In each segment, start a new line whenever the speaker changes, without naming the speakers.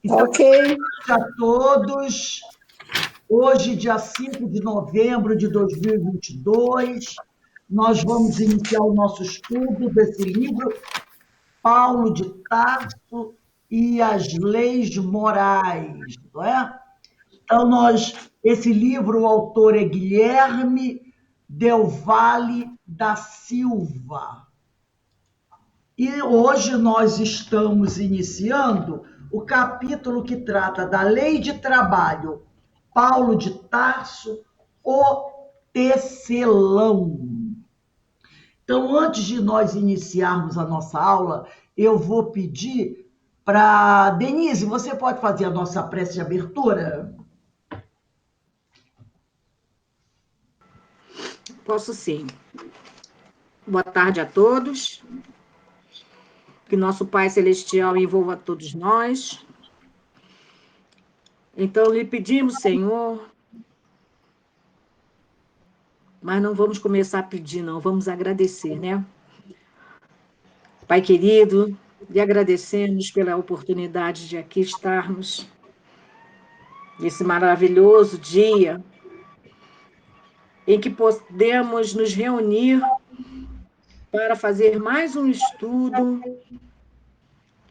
Então,
Ok.
a todos, hoje, dia 5 de novembro de 2022, nós vamos iniciar o nosso estudo desse livro, Paulo de Tarso e as Leis Morais, não é? Então, esse livro, o autor é Guilherme Del Valle da Silva. E hoje nós estamos iniciando o capítulo que trata da lei de trabalho, Paulo de Tarso, o tecelão. Então, antes de nós iniciarmos a nossa aula, eu vou pedir para Denise, você pode fazer a nossa prece de abertura?
Posso sim. Boa tarde a todos. Que nosso Pai Celestial envolva todos nós. Então, lhe pedimos, Senhor, mas não vamos começar a pedir, não, vamos agradecer, né? Pai querido, lhe agradecemos pela oportunidade de aqui estarmos nesse maravilhoso dia em que podemos nos reunir para fazer mais um estudo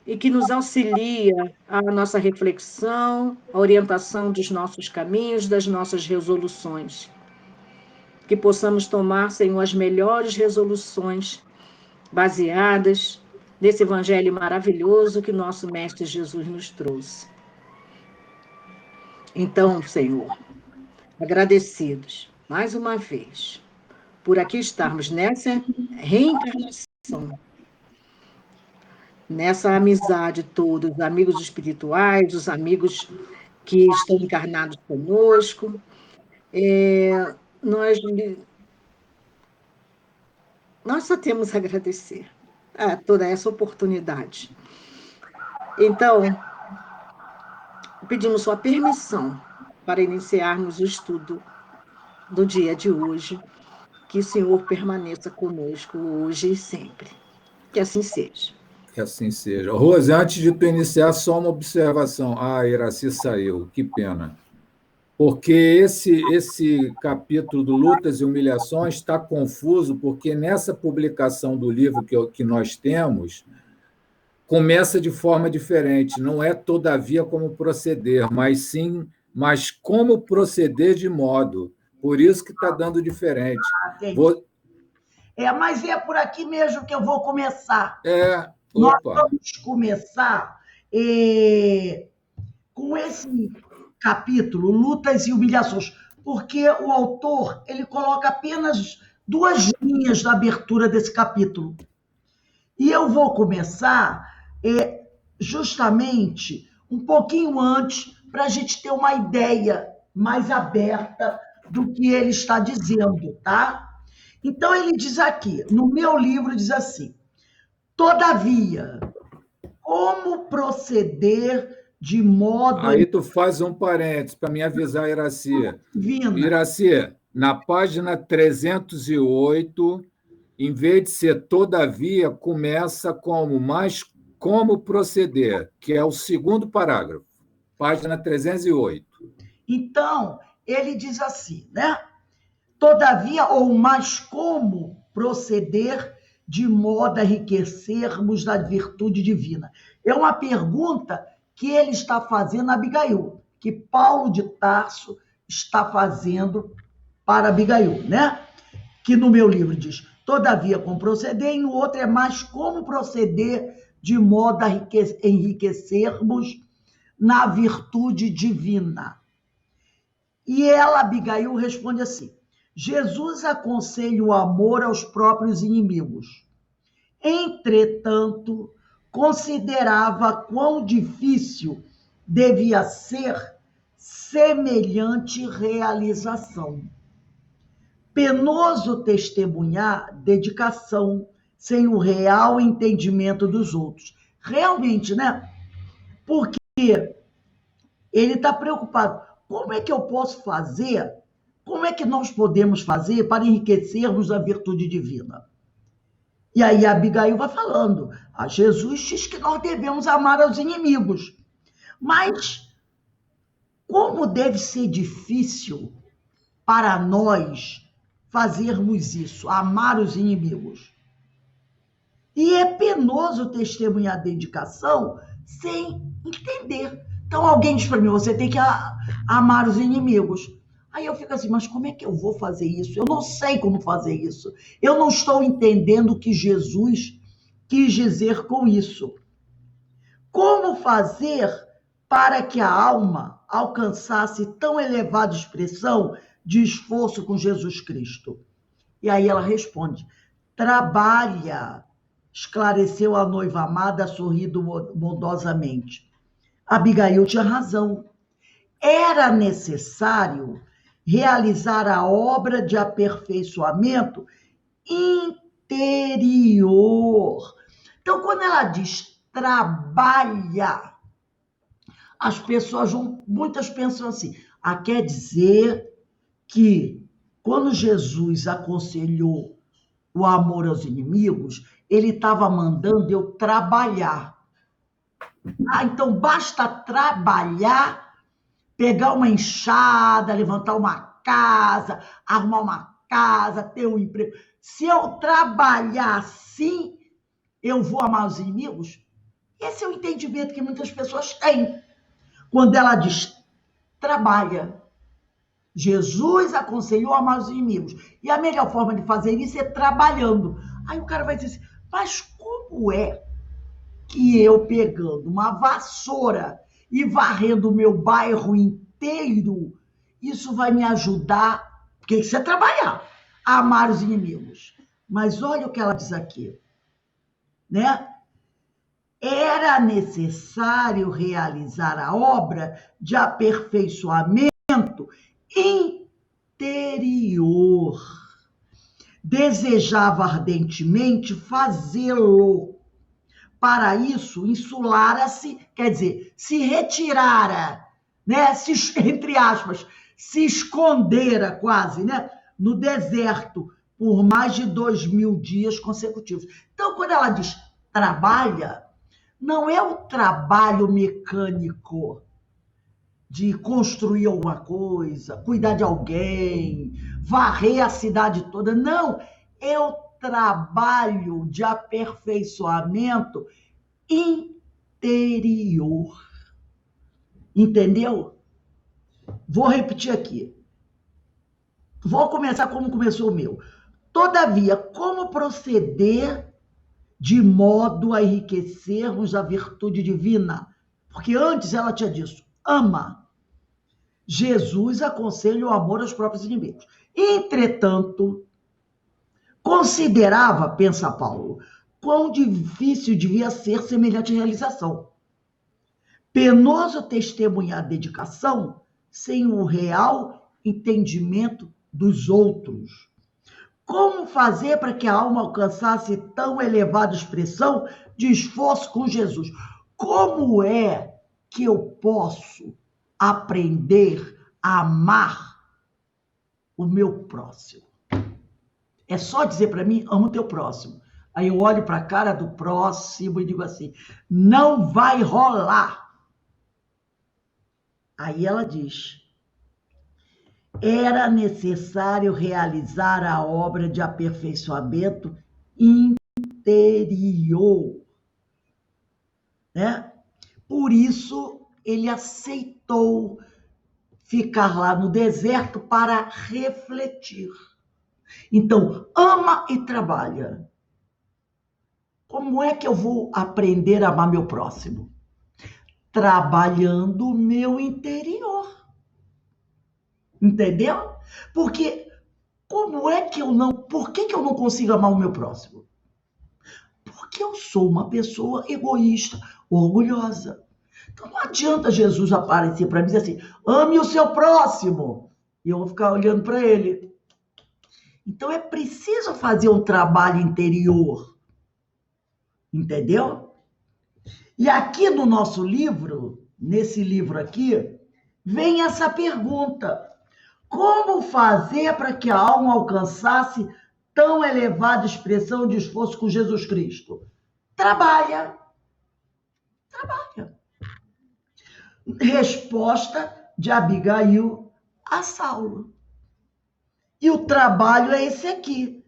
e que nos auxilia a nossa reflexão, a orientação dos nossos caminhos, das nossas resoluções. Que possamos tomar, Senhor, as melhores resoluções baseadas nesse evangelho maravilhoso que nosso Mestre Jesus nos trouxe. Então, Senhor, agradecidos mais uma vez por aqui estarmos nessa reencarnação, nessa amizade toda, os amigos espirituais, os amigos que estão encarnados conosco, nós só temos a agradecer a toda essa oportunidade. Então, pedimos sua permissão para iniciarmos o estudo do dia de hoje, que o Senhor permaneça conosco hoje e sempre. Que assim seja.
Que assim seja. Rose, antes de tu iniciar, só uma observação. Ah, Iraci saiu, que pena. Porque esse capítulo do Lutas e Humilhações está confuso, porque nessa publicação do livro que nós temos, começa de forma diferente. Não é todavia como proceder, mas como proceder de modo. Por isso que está dando diferente.
Mas é por aqui mesmo que eu vou começar.
Nós
vamos começar com esse capítulo, Lutas e Humilhações, porque o autor ele coloca apenas 2 linhas na abertura desse capítulo. E eu vou começar justamente um pouquinho antes, para a gente ter uma ideia mais aberta do que ele está dizendo, tá? Então, ele diz aqui, no meu livro, diz assim: todavia, como proceder de modo...
Aí tu faz um parênteses para me avisar, Iraci. Iraci, na página 308, em vez de ser todavia, começa como mas como proceder, que é o segundo parágrafo, página 308.
Então, ele diz assim, né? Todavia, ou mas como proceder de modo a enriquecermos da virtude divina? É uma pergunta que ele está fazendo a Abigail, que Paulo de Tarso está fazendo para Abigail, né? Que no meu livro diz, todavia, como proceder, e no outro é mais como proceder de modo a enriquecermos na virtude divina. E ela, Abigail, responde assim: Jesus aconselha o amor aos próprios inimigos. Entretanto, considerava quão difícil devia ser semelhante realização. Penoso testemunhar dedicação sem o real entendimento dos outros. Realmente, né? Porque ele está preocupado. Como é que eu posso fazer? Como é que nós podemos fazer para enriquecermos a virtude divina? E aí a Abigail vai falando, Jesus diz que nós devemos amar aos inimigos. Mas como deve ser difícil para nós fazermos isso, amar os inimigos. E é penoso testemunhar a dedicação sem entender. Então alguém diz para mim, você tem que amar os inimigos. Aí eu fico assim, mas como é que eu vou fazer isso? Eu não sei como fazer isso. Eu não estou entendendo o que Jesus quis dizer com isso. Como fazer para que a alma alcançasse tão elevada expressão de esforço com Jesus Cristo? E aí ela responde, trabalha, esclareceu a noiva amada, sorrindo bondosamente. Abigail tinha razão. Era necessário realizar a obra de aperfeiçoamento interior. Então, quando ela diz trabalha, as pessoas muitas pensam assim, quer dizer que quando Jesus aconselhou o amor aos inimigos, ele estava mandando eu trabalhar. Então basta trabalhar, pegar uma enxada, levantar uma casa, arrumar uma casa, ter um emprego. Se eu trabalhar assim, eu vou amar os inimigos? Esse é o entendimento que muitas pessoas têm. Quando ela diz trabalha, Jesus aconselhou a amar os inimigos. E a melhor forma de fazer isso é trabalhando. Aí o cara vai dizer assim, mas como é que eu pegando uma vassoura e varrendo o meu bairro inteiro, isso vai me ajudar, porque isso é trabalhar, a amar os inimigos. Mas olha o que ela diz aqui, né? Era necessário realizar a obra de aperfeiçoamento interior. Desejava ardentemente fazê-lo. Para isso, insulara-se, quer dizer, se retirara, né? Entre aspas, se escondera quase, né? No deserto, por mais de 2000 dias consecutivos. Então, quando ela diz trabalha, não é o trabalho mecânico de construir alguma coisa, cuidar de alguém, varrer a cidade toda. Não, é o trabalho de aperfeiçoamento interior. Entendeu? Vou repetir aqui. Vou começar como começou o meu. Todavia, como proceder de modo a enriquecermos a virtude divina? Porque antes ela tinha dito, ama. Jesus aconselha o amor aos próprios inimigos. Entretanto, considerava, pensa Paulo, quão difícil devia ser semelhante realização. Penoso testemunhar a dedicação sem o real entendimento dos outros. Como fazer para que a alma alcançasse tão elevada expressão de esforço com Jesus? Como é que eu posso aprender a amar o meu próximo? É só dizer para mim, amo o teu próximo. Aí eu olho para a cara do próximo e digo assim, não vai rolar. Aí ela diz, era necessário realizar a obra de aperfeiçoamento interior, né? Por isso, ele aceitou ficar lá no deserto para refletir. Então, ama e trabalha. Como é que eu vou aprender a amar meu próximo? Trabalhando o meu interior. Entendeu? Porque como é que por que eu não consigo amar o meu próximo? Porque eu sou uma pessoa egoísta, orgulhosa. Então não adianta Jesus aparecer para mim e dizer assim, ame o seu próximo. E eu vou ficar olhando para ele. Então é preciso fazer um trabalho interior. Entendeu? E aqui no nosso livro, nesse livro aqui, vem essa pergunta. Como fazer para que a alma alcançasse tão elevada expressão de esforço com Jesus Cristo? Trabalha. Trabalha. resposta de Abigail a Saulo. E o trabalho é esse aqui,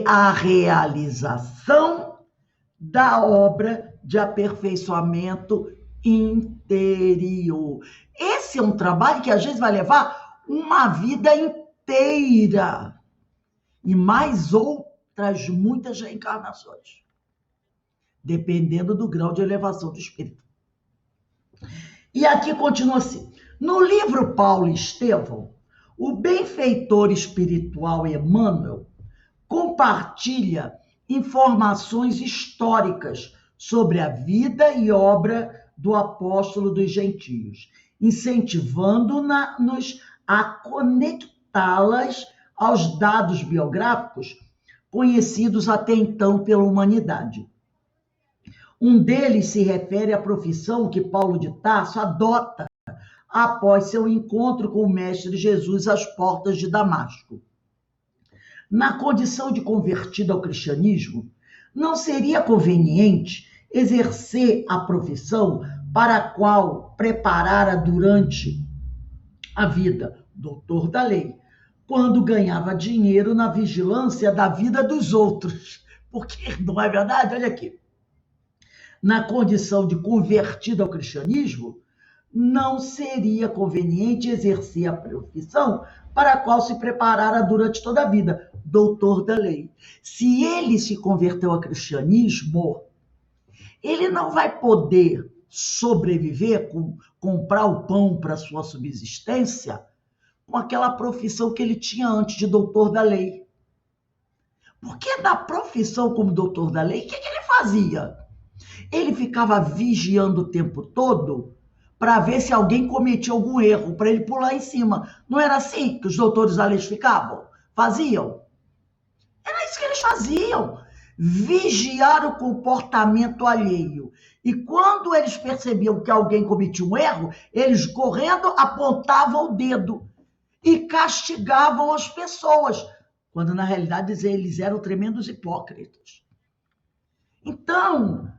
a realização da obra de aperfeiçoamento interior. Esse é um trabalho que às vezes vai levar uma vida inteira e mais outras muitas reencarnações, dependendo do grau de elevação do espírito. E aqui continua assim: no livro Paulo e Estevão, o benfeitor espiritual Emmanuel compartilha informações históricas sobre a vida e obra do apóstolo dos gentios, incentivando-nos a conectá-las aos dados biográficos conhecidos até então pela humanidade. Um deles se refere à profissão que Paulo de Tarso adota após seu encontro com o Mestre Jesus às portas de Damasco. Na condição de convertido ao cristianismo, não seria conveniente exercer a profissão para a qual preparara durante a vida, doutor da lei, quando ganhava dinheiro na vigilância da vida dos outros. Porque, não é verdade? Olha aqui. Na condição de convertido ao cristianismo, não seria conveniente exercer a profissão para a qual se preparara durante toda a vida, doutor da lei. Se ele se converteu ao cristianismo, ele não vai poder sobreviver, comprar o pão para sua subsistência, com aquela profissão que ele tinha antes de doutor da lei. Porque na profissão como doutor da lei, o que ele fazia? Ele ficava vigiando o tempo todo para ver se alguém cometia algum erro, para ele pular em cima. Não era assim que os doutores da lei ficavam? Faziam? Era isso que eles faziam. Vigiar o comportamento alheio. E quando eles percebiam que alguém cometia um erro, eles correndo apontavam o dedo e castigavam as pessoas, quando na realidade eles eram tremendos hipócritas. Então,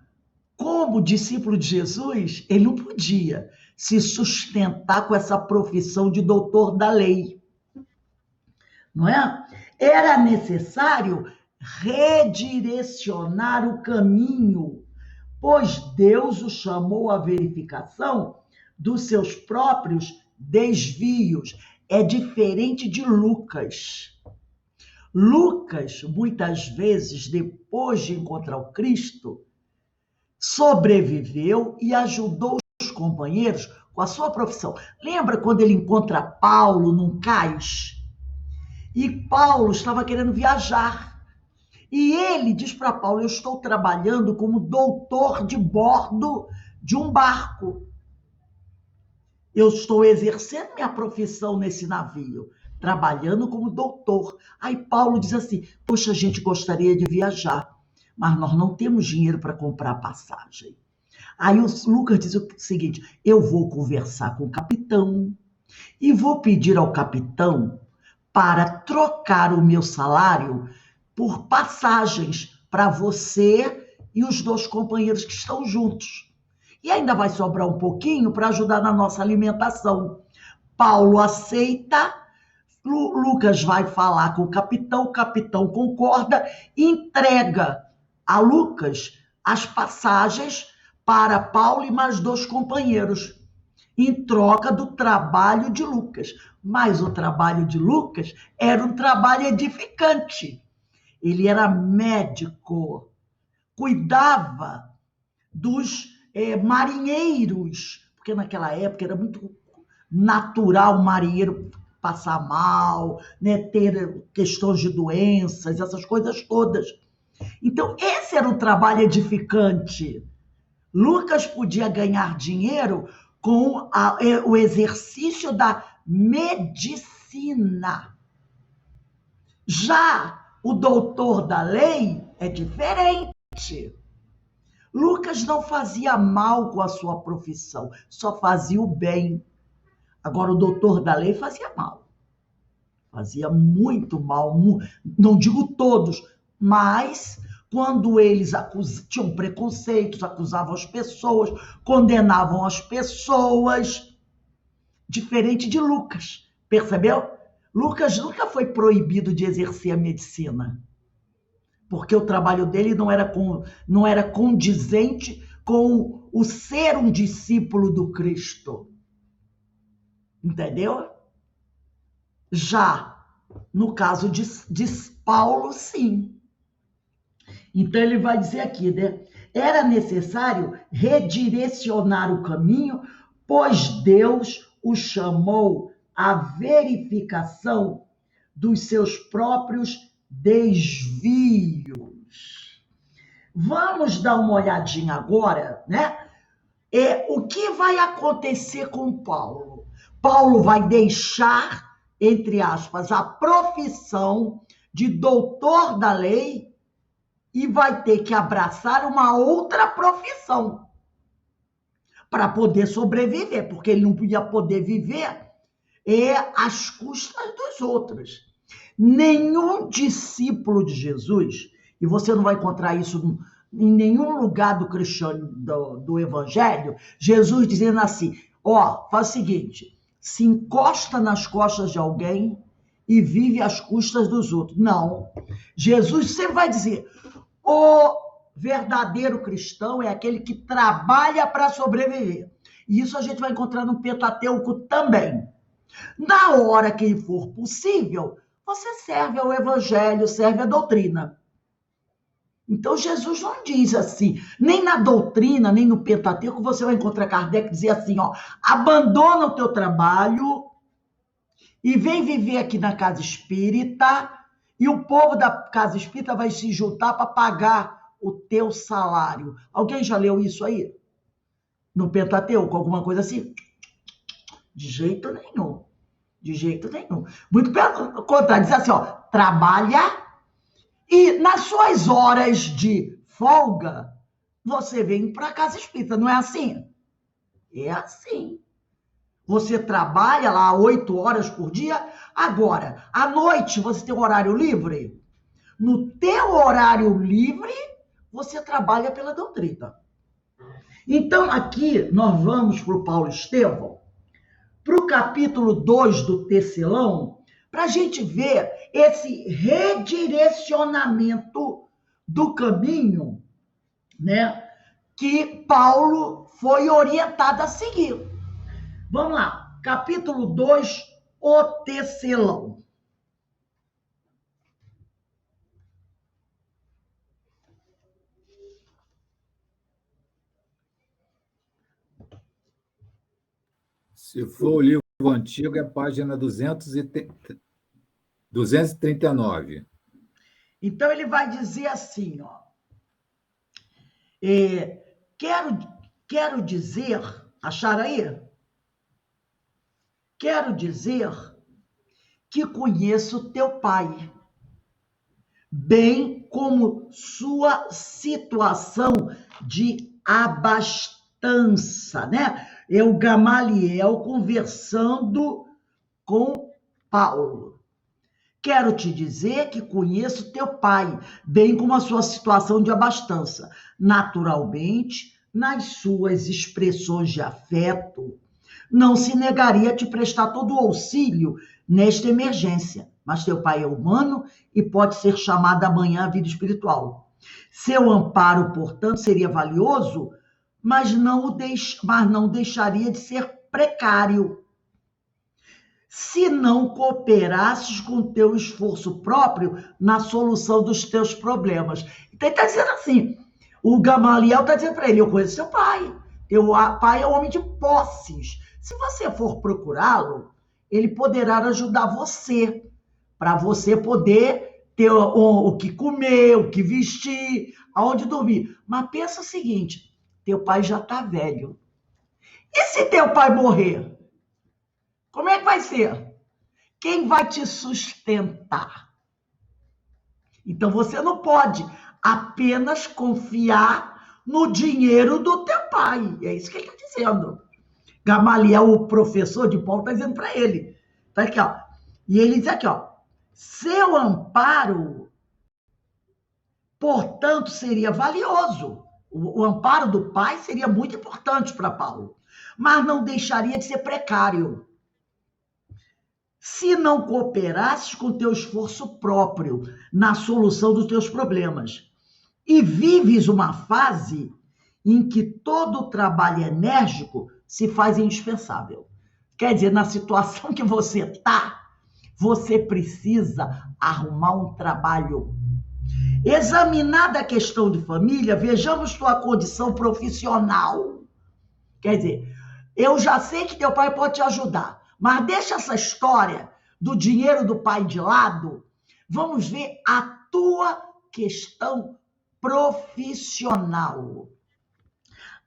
como discípulo de Jesus, ele não podia se sustentar com essa profissão de doutor da lei, não é? Era necessário redirecionar o caminho, pois Deus o chamou à verificação dos seus próprios desvios. É diferente de Lucas. Lucas, muitas vezes, depois de encontrar o Cristo, sobreviveu e ajudou os companheiros com a sua profissão. Lembra quando ele encontra Paulo num cais? E Paulo estava querendo viajar. E ele diz para Paulo: eu estou trabalhando como doutor de bordo de um barco. Eu estou exercendo minha profissão nesse navio, trabalhando como doutor. Aí Paulo diz assim: poxa, a gente gostaria de viajar, mas nós não temos dinheiro para comprar passagem. Aí o Lucas diz o seguinte: eu vou conversar com o capitão e vou pedir ao capitão para trocar o meu salário por passagens para você e os 2 companheiros que estão juntos. E ainda vai sobrar um pouquinho para ajudar na nossa alimentação. Paulo aceita, Lucas vai falar com o capitão concorda e entrega a Lucas as passagens para Paulo e mais 2 companheiros, em troca do trabalho de Lucas. Mas o trabalho de Lucas era um trabalho edificante. Ele era médico, cuidava dos marinheiros, porque naquela época era muito natural o marinheiro passar mal, né, ter questões de doenças, essas coisas todas. Então, esse era o trabalho edificante. Lucas podia ganhar dinheiro com o exercício da medicina. Já o doutor da lei é diferente. Lucas não fazia mal com a sua profissão, só fazia o bem. Agora, o doutor da lei fazia mal. Fazia muito mal, não digo todos, mas quando eles tinham preconceitos, acusavam as pessoas, condenavam as pessoas, diferente de Lucas, percebeu? Lucas nunca foi proibido de exercer a medicina, porque o trabalho dele não era condizente com o ser um discípulo do Cristo. Entendeu? Já no caso de Paulo, sim. Então ele vai dizer aqui, né? Era necessário redirecionar o caminho, pois Deus o chamou à verificação dos seus próprios desvios. Vamos dar uma olhadinha agora, né? O que vai acontecer com Paulo? Paulo vai deixar, entre aspas, a profissão de doutor da lei e vai ter que abraçar uma outra profissão para poder sobreviver, porque ele não podia poder viver às custas dos outros. Nenhum discípulo de Jesus, e você não vai encontrar isso em nenhum lugar do cristiano, do evangelho, Jesus dizendo assim, faz o seguinte, se encosta nas costas de alguém e vive às custas dos outros. Não. Jesus sempre vai dizer, o verdadeiro cristão é aquele que trabalha para sobreviver. E isso a gente vai encontrar no Pentateuco também. Na hora que for possível, você serve ao evangelho, serve à doutrina. Então, Jesus não diz assim, nem na doutrina, nem no Pentateuco, você vai encontrar Kardec dizer assim, abandona o teu trabalho e vem viver aqui na casa espírita, e o povo da casa espírita vai se juntar para pagar o teu salário. Alguém já leu isso aí? No Pentateuco, alguma coisa assim? De jeito nenhum. De jeito nenhum. Muito pelo contrário, diz assim, trabalha e nas suas horas de folga, você vem para a casa espírita, não é assim? É assim. Você trabalha lá 8 horas por dia, agora, à noite você tem um horário livre? No teu horário livre, você trabalha pela doutrina. Então, aqui nós vamos para o Paulo Estevão, para o capítulo 2 do Tecelão, para a gente ver esse redirecionamento do caminho, né, que Paulo foi orientado a seguir. Vamos lá, capítulo 2, o Tecelão.
Se for o livro antigo, é a página 239.
Então, ele vai dizer assim, quero dizer, acharam aí? Quero dizer que conheço teu pai, bem como sua situação de abastança, né? É o Gamaliel conversando com Paulo. Quero te dizer que conheço teu pai, bem como a sua situação de abastança. Naturalmente, nas suas expressões de afeto, não se negaria a te prestar todo o auxílio nesta emergência, mas teu pai é humano e pode ser chamado amanhã à vida espiritual. Seu amparo, portanto, seria valioso, mas não deixaria de ser precário, se não cooperasses com o teu esforço próprio na solução dos teus problemas. Então, ele está dizendo assim, o Gamaliel está dizendo para ele, eu conheço seu pai, teu pai é um homem de posses. Se você for procurá-lo, ele poderá ajudar você, para você poder ter o que comer, o que vestir, aonde dormir. Mas pensa o seguinte, teu pai já está velho. E se teu pai morrer? Como é que vai ser? Quem vai te sustentar? Então, você não pode apenas confiar no dinheiro do teu pai. É isso que ele está dizendo. Gamaliel, o professor de Paulo, está dizendo para ele. Tá aqui, E ele diz aqui, seu amparo portanto, seria valioso. O amparo do pai seria muito importante para Paulo, mas não deixaria de ser precário. Se não cooperasses com o teu esforço próprio na solução dos teus problemas e vives uma fase em que todo o trabalho enérgico se faz indispensável. Quer dizer, na situação que você está, você precisa arrumar um trabalho. Examinada a questão de família, vejamos tua condição profissional. Quer dizer, eu já sei que teu pai pode te ajudar, mas deixa essa história do dinheiro do pai de lado. Vamos ver a tua questão profissional.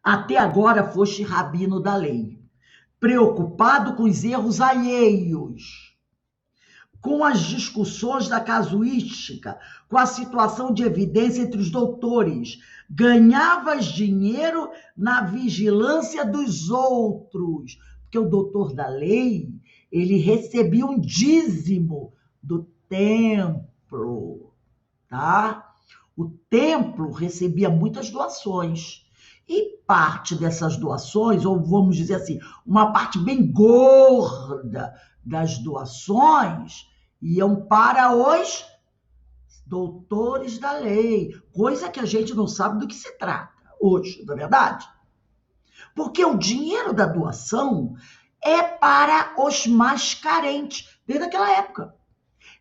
Até agora foste rabino da lei, preocupado com os erros alheios, com as discussões da casuística, com a situação de evidência entre os doutores. Ganhavas dinheiro na vigilância dos outros, porque o doutor da lei, ele recebia um dízimo do templo, tá? O templo recebia muitas doações. E parte dessas doações, ou vamos dizer assim, uma parte bem gorda das doações, iam para os doutores da lei, coisa que a gente não sabe do que se trata hoje, não é verdade? Porque o dinheiro da doação é para os mais carentes, desde aquela época.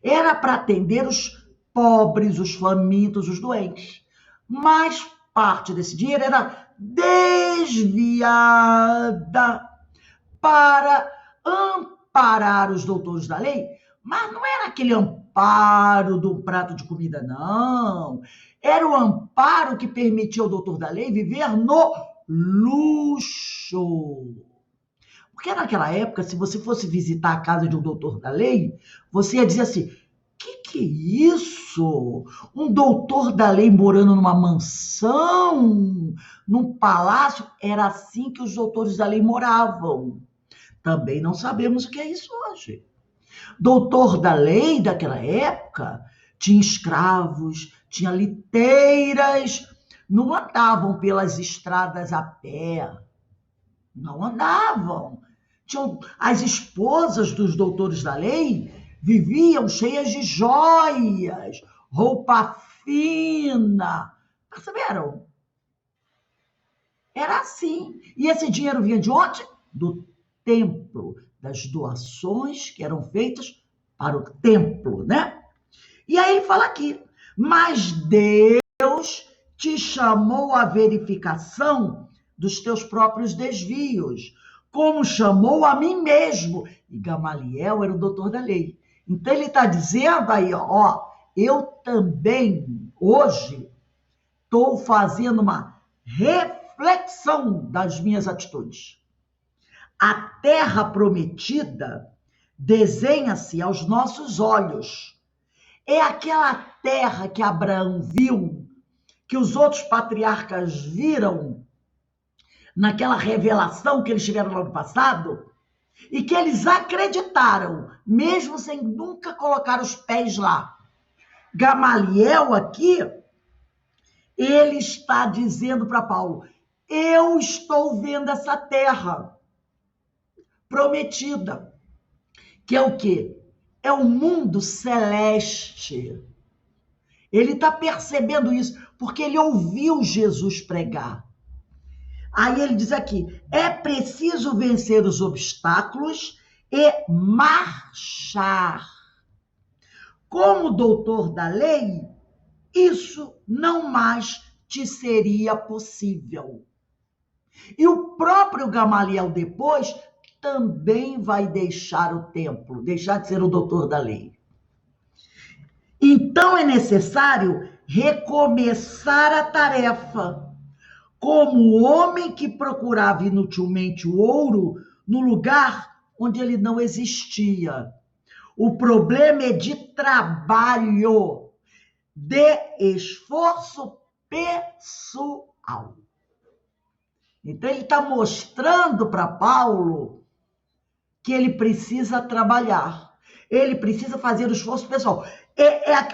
Era para atender os pobres, os famintos, os doentes. Mas parte desse dinheiro era desviada para amparar os doutores da lei, mas não era aquele amparo de um prato de comida, não. Era o amparo que permitia ao doutor da lei viver no luxo. Porque naquela época, se você fosse visitar a casa de um doutor da lei, você ia dizer assim, que é isso? Um doutor da lei morando numa mansão, num palácio? Era assim que os doutores da lei moravam. Também não sabemos o que é isso hoje. Doutor da lei daquela época tinha escravos, tinha liteiras, não andavam pelas estradas a pé, não andavam. Tinham as esposas dos doutores da lei viviam cheias de joias, roupa fina. Perceberam? Era assim. E esse dinheiro vinha de onde? Do templo, das doações que eram feitas para o templo, né? E aí ele fala aqui, mas Deus te chamou à verificação dos teus próprios desvios, como chamou a mim mesmo. E Gamaliel era o doutor da lei. Então ele está dizendo aí, ó, eu também hoje estou fazendo uma reflexão das minhas atitudes. A terra prometida desenha-se aos nossos olhos. É aquela terra que Abraão viu, que os outros patriarcas viram, naquela revelação que eles tiveram lá no passado, e que eles acreditaram, mesmo sem nunca colocar os pés lá. Gamaliel aqui, ele está dizendo para Paulo, eu estou vendo essa terra prometida, que é o quê? É o mundo celeste. Ele está percebendo isso, porque ele ouviu Jesus pregar. Aí ele diz aqui, é preciso vencer os obstáculos e marchar. Como doutor da lei, isso não mais te seria possível. E o próprio Gamaliel depois também vai deixar o templo, deixar de ser o doutor da lei. Então é necessário recomeçar a tarefa, como o homem que procurava inutilmente o ouro no lugar onde ele não existia. O problema é de trabalho, de esforço pessoal. Então ele está mostrando para Paulo que ele precisa trabalhar, ele precisa fazer o esforço pessoal.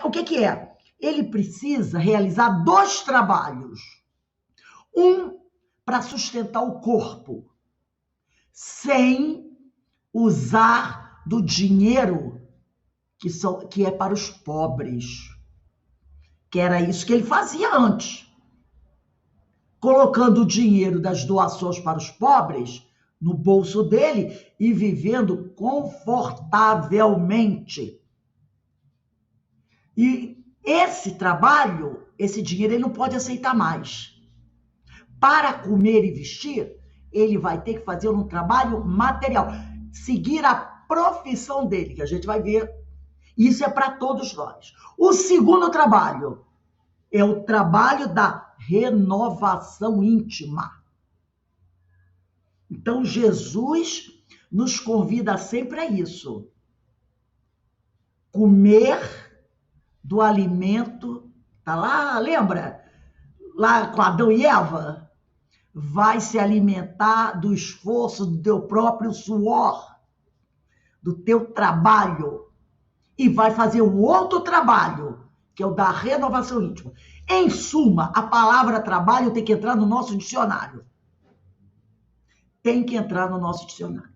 O que é? ele precisa realizar 2 trabalhos. Um, para sustentar o corpo, sem usar do dinheiro que é para os pobres, que era isso que ele fazia antes, colocando o dinheiro das doações para os pobres no bolso dele e vivendo confortavelmente. E esse trabalho, esse dinheiro, ele não pode aceitar mais. Para comer e vestir, ele vai ter que fazer um trabalho material, seguir a profissão dele, que a gente vai ver. Isso é para todos nós. O segundo trabalho é o trabalho da renovação íntima. Então, Jesus nos convida sempre a isso. Comer do alimento, tá lá, lembra? Lá com Adão e Eva? Vai se alimentar do esforço do teu próprio suor, do teu trabalho, e vai fazer um outro trabalho, que é o da renovação íntima. Em suma, a palavra trabalho tem que entrar no nosso dicionário. Tem que entrar no nosso dicionário.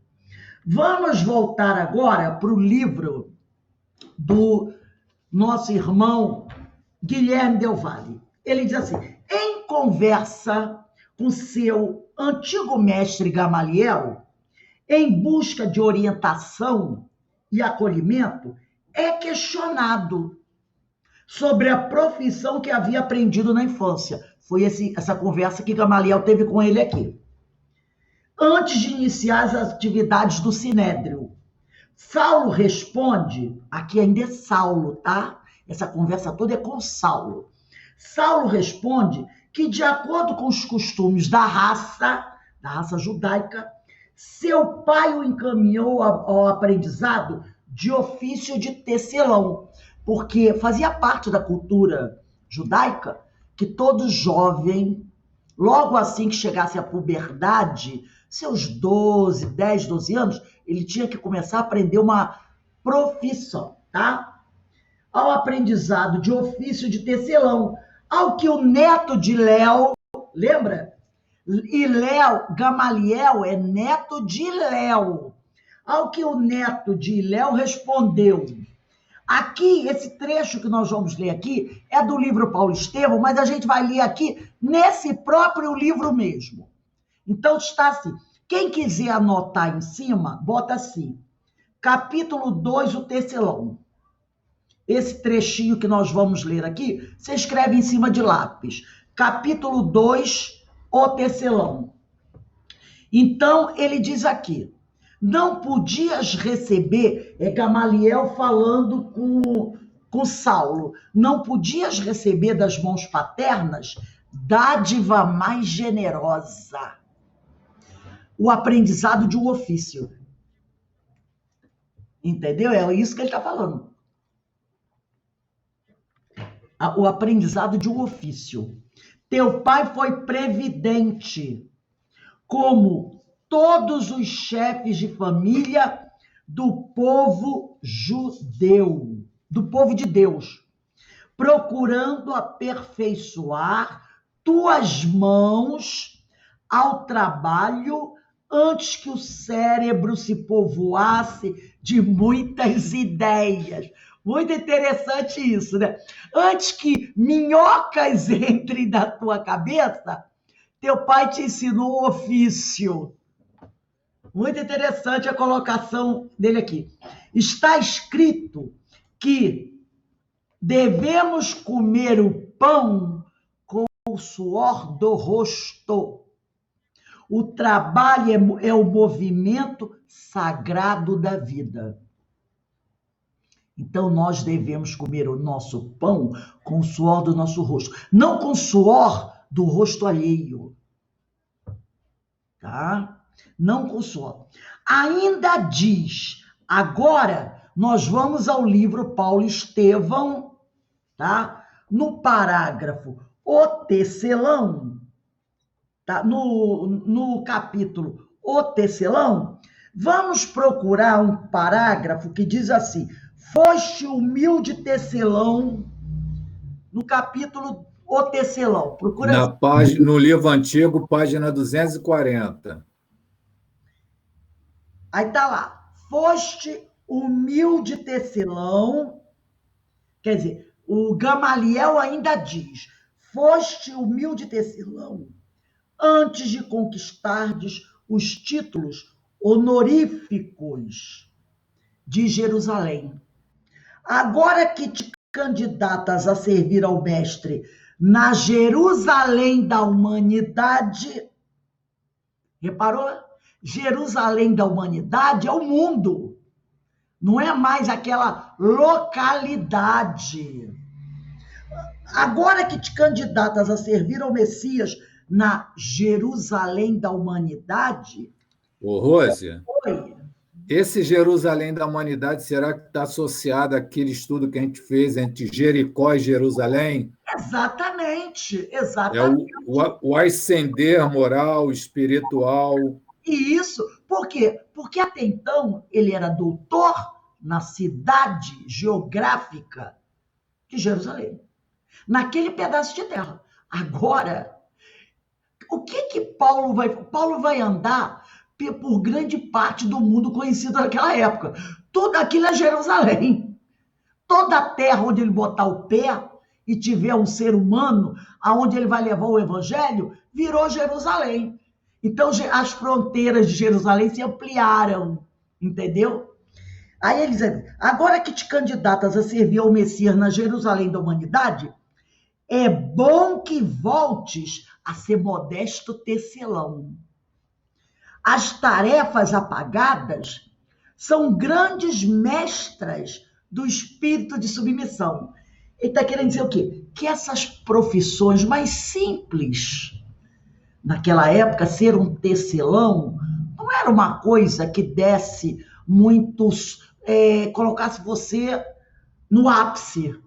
Vamos voltar agora para o livro do nosso irmão Guilherme Del Valle. Ele diz assim: em conversa com seu antigo mestre Gamaliel, em busca de orientação e acolhimento, é questionado sobre a profissão que havia aprendido na infância. Foi essa conversa que Gamaliel teve com ele aqui. Antes de iniciar as atividades do Sinédrio, Saulo responde, aqui ainda é Saulo, tá? Essa conversa toda é com Saulo. Saulo responde que, de acordo com os costumes da raça judaica, seu pai o encaminhou ao aprendizado de ofício de tecelão, porque fazia parte da cultura judaica que todo jovem, logo assim que chegasse à puberdade, seus 10, 12 anos, ele tinha que começar a aprender uma profissão, tá? Ao aprendizado de ofício de tecelão, ao que o neto de Léo, lembra? E Gamaliel é neto de Léo. Ao que o neto de Léo respondeu. Aqui, esse trecho que nós vamos ler aqui é do livro Paulo Estevão, mas a gente vai ler aqui nesse próprio livro mesmo. Então está assim, quem quiser anotar em cima, bota assim, capítulo 2, o tecelão. Esse trechinho que nós vamos ler aqui, você escreve em cima de lápis. Capítulo 2, o tecelão. Então, ele diz aqui, não podias receber, Gamaliel falando com Saulo, não podias receber das mãos paternas dádiva mais generosa. O aprendizado de um ofício. Entendeu? É isso que ele está falando. O aprendizado de um ofício. Teu pai foi previdente, como todos os chefes de família do povo judeu, do povo de Deus, procurando aperfeiçoar tuas mãos ao trabalho antes que o cérebro se povoasse de muitas ideias. Muito interessante isso, né? Antes que minhocas entrem na tua cabeça, teu pai te ensinou o ofício. Muito interessante a colocação dele aqui. Está escrito que devemos comer o pão com o suor do rosto. O trabalho é o movimento sagrado da vida. Então, nós devemos comer o nosso pão com o suor do nosso rosto, não com o suor do rosto alheio. Tá? Não com o suor. Ainda diz, agora nós vamos ao livro Paulo Estevão, tá? No parágrafo O Tecelão, tá? No capítulo O Tecelão, vamos procurar um parágrafo que diz assim, foste humilde tecelão no capítulo O Tecelão. Procura
No livro antigo, página 240.
Aí está lá. Foste humilde tecelão. Quer dizer, o Gamaliel ainda diz: foste humilde tecelão antes de conquistardes os títulos honoríficos de Jerusalém. Agora que te candidatas a servir ao mestre na Jerusalém da humanidade, reparou? Jerusalém da humanidade é o mundo, não é mais aquela localidade. Agora que te candidatas a servir ao Messias na Jerusalém da humanidade...
Ô, Rose,
Oi.
esse Jerusalém da humanidade, será que está associado àquele estudo que a gente fez entre Jericó e Jerusalém?
Exatamente,
É
exatamente.
o ascender moral, espiritual.
E isso, por quê? Porque até então ele era doutor na cidade geográfica de Jerusalém, naquele pedaço de terra. Agora, o que Paulo vai... Paulo vai andar por grande parte do mundo conhecido naquela época. Tudo aquilo é Jerusalém. Toda a terra onde ele botar o pé e tiver um ser humano, aonde ele vai levar o evangelho, virou Jerusalém. Então, as fronteiras de Jerusalém se ampliaram, entendeu? Aí ele diz, agora que te candidatas a servir ao Messias na Jerusalém da humanidade, é bom que voltes a ser modesto tecelão. As tarefas apagadas são grandes mestras do espírito de submissão. Ele está querendo dizer o quê? Que essas profissões mais simples, naquela época, ser um tecelão, não era uma coisa que desse muitos, colocasse você no ápice,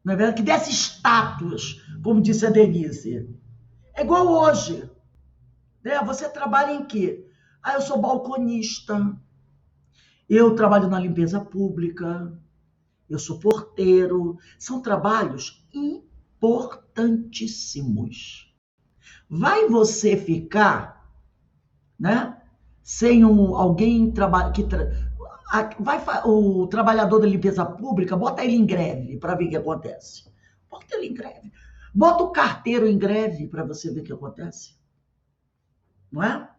não é verdade? Que desse status, como disse a Denise. É igual hoje. Né? Você trabalha em quê? Eu sou balconista, eu trabalho na limpeza pública, eu sou porteiro. São trabalhos importantíssimos. Vai você ficar, né, sem alguém que o trabalhador da limpeza pública, bota ele em greve para ver o que acontece. Bota ele em greve. Bota o carteiro em greve para você ver o que acontece. Não é?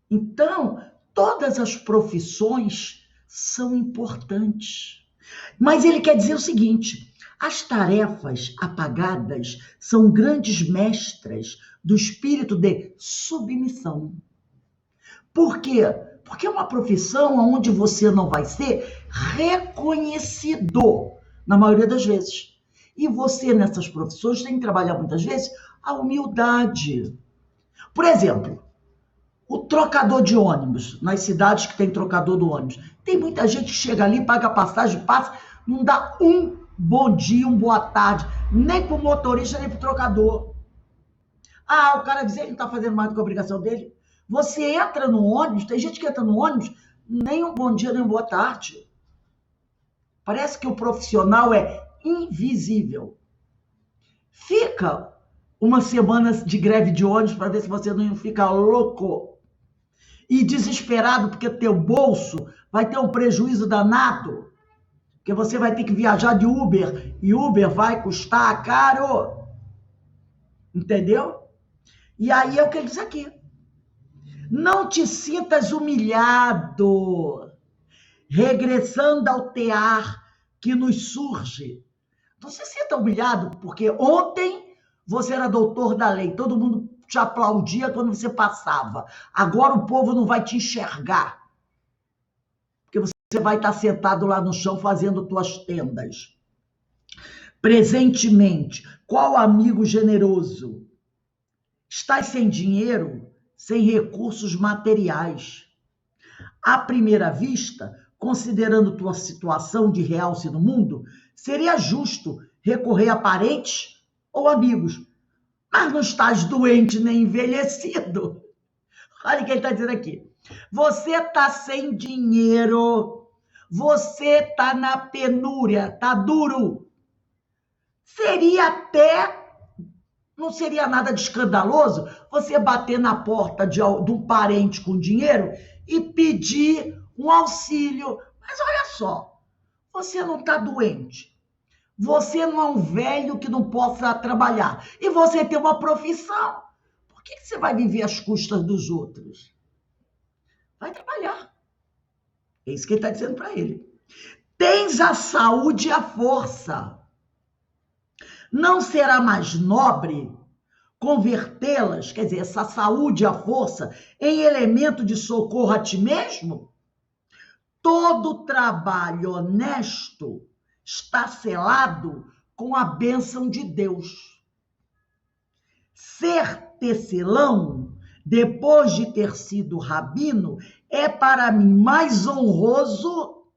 Então, todas as profissões são importantes. Mas ele quer dizer o seguinte: as tarefas apagadas são grandes mestras do espírito de submissão. Por quê? Porque é uma profissão onde você não vai ser reconhecido, na maioria das vezes. E você, nessas profissões, tem que trabalhar muitas vezes a humildade. Por exemplo, o trocador de ônibus, nas cidades que tem trocador do ônibus. Tem muita gente que chega ali, paga passagem, passa, não dá um bom dia, uma boa tarde, nem para o motorista, nem para o trocador. O cara diz que não está fazendo mais do que a obrigação dele. Você entra no ônibus, tem gente que entra no ônibus, nem um bom dia, nem uma boa tarde. Parece que o profissional é invisível. Fica uma semana de greve de ônibus para ver se você não fica louco e desesperado, porque teu bolso vai ter um prejuízo danado, porque você vai ter que viajar de Uber, e Uber vai custar caro. Entendeu? E aí é o que ele diz aqui. Não te sintas humilhado, regressando ao tear que nos surge. Não se sinta humilhado, porque ontem você era doutor da lei, todo mundo te aplaudia quando você passava. Agora o povo não vai te enxergar, porque você vai estar sentado lá no chão fazendo tuas tendas. Presentemente, qual amigo generoso? Estás sem dinheiro, sem recursos materiais. À primeira vista, considerando tua situação de realce no mundo, seria justo recorrer a parentes ou amigos. Mas não estás doente nem envelhecido. Olha o que ele está dizendo aqui. Você está sem dinheiro, você está na penúria, está duro. não seria nada de escandaloso você bater na porta de um parente com dinheiro e pedir um auxílio. Mas olha só, você não está doente, você não é um velho que não possa trabalhar, e você tem uma profissão. Por que você vai viver às custas dos outros? Vai trabalhar. É isso que ele está dizendo para ele. Tens a saúde e a força. Não será mais nobre convertê-las, quer dizer, essa saúde e a força, em elemento de socorro a ti mesmo? Todo trabalho honesto está selado com a bênção de Deus. Ser tecelão, depois de ter sido rabino, é para mim mais honroso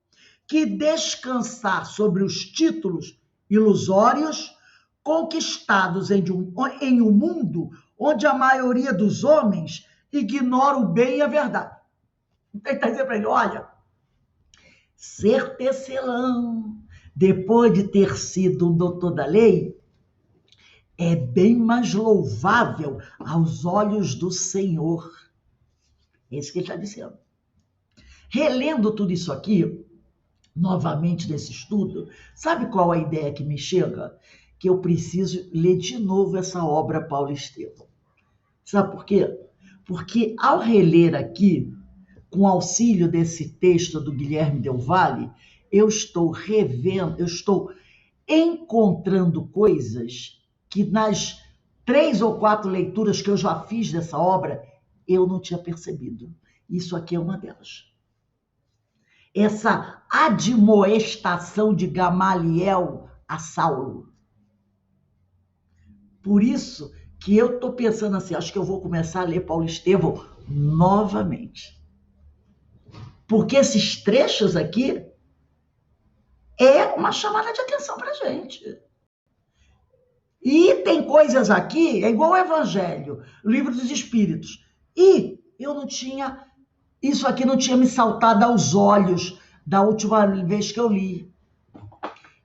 que descansar sobre os títulos ilusórios conquistados em um mundo onde a maioria dos homens ignora o bem e a verdade. Então, ele está dizendo para ele, olha, ser tecelão, depois de ter sido um doutor da lei, é bem mais louvável aos olhos do Senhor. É isso que ele está dizendo. Relendo tudo isso aqui, novamente nesse estudo, sabe qual a ideia que me chega? Que eu preciso ler de novo essa obra Paulo Estevão. Sabe por quê? Porque ao reler aqui, com auxílio desse texto do Guilherme Del Valle, eu estou revendo, eu estou encontrando coisas que nas 3 ou 4 leituras que eu já fiz dessa obra, eu não tinha percebido. Isso aqui é uma delas. Essa admoestação de Gamaliel a Saulo. Por isso que eu estou pensando assim, acho que eu vou começar a ler Paulo Estevão novamente. Porque esses trechos aqui é uma chamada de atenção para a gente. E tem coisas aqui, é igual o Evangelho, o Livro dos Espíritos. E eu não tinha, isso aqui não tinha me saltado aos olhos da última vez que eu li.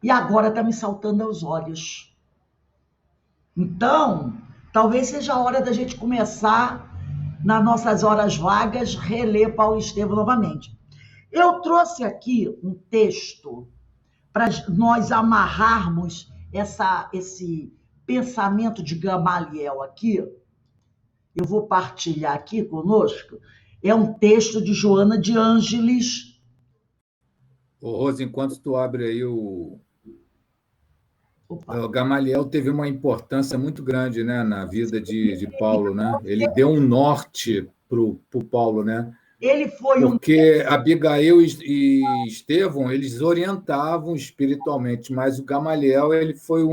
E agora está me saltando aos olhos. Então, talvez seja a hora da gente começar, nas nossas horas vagas, reler Paulo Estevão novamente. Eu trouxe aqui um texto para nós amarrarmos esse pensamento de Gamaliel aqui. Eu vou partilhar aqui conosco. É um texto de Joana de Ângeles.
Ô, Rose, enquanto tu abre aí o Gamaliel teve uma importância muito grande, né, na vida de Paulo, né? Ele deu um norte para o Paulo, né?
Ele foi
Porque Abigail e Estevão, eles orientavam espiritualmente, mas o Gamaliel, ele foi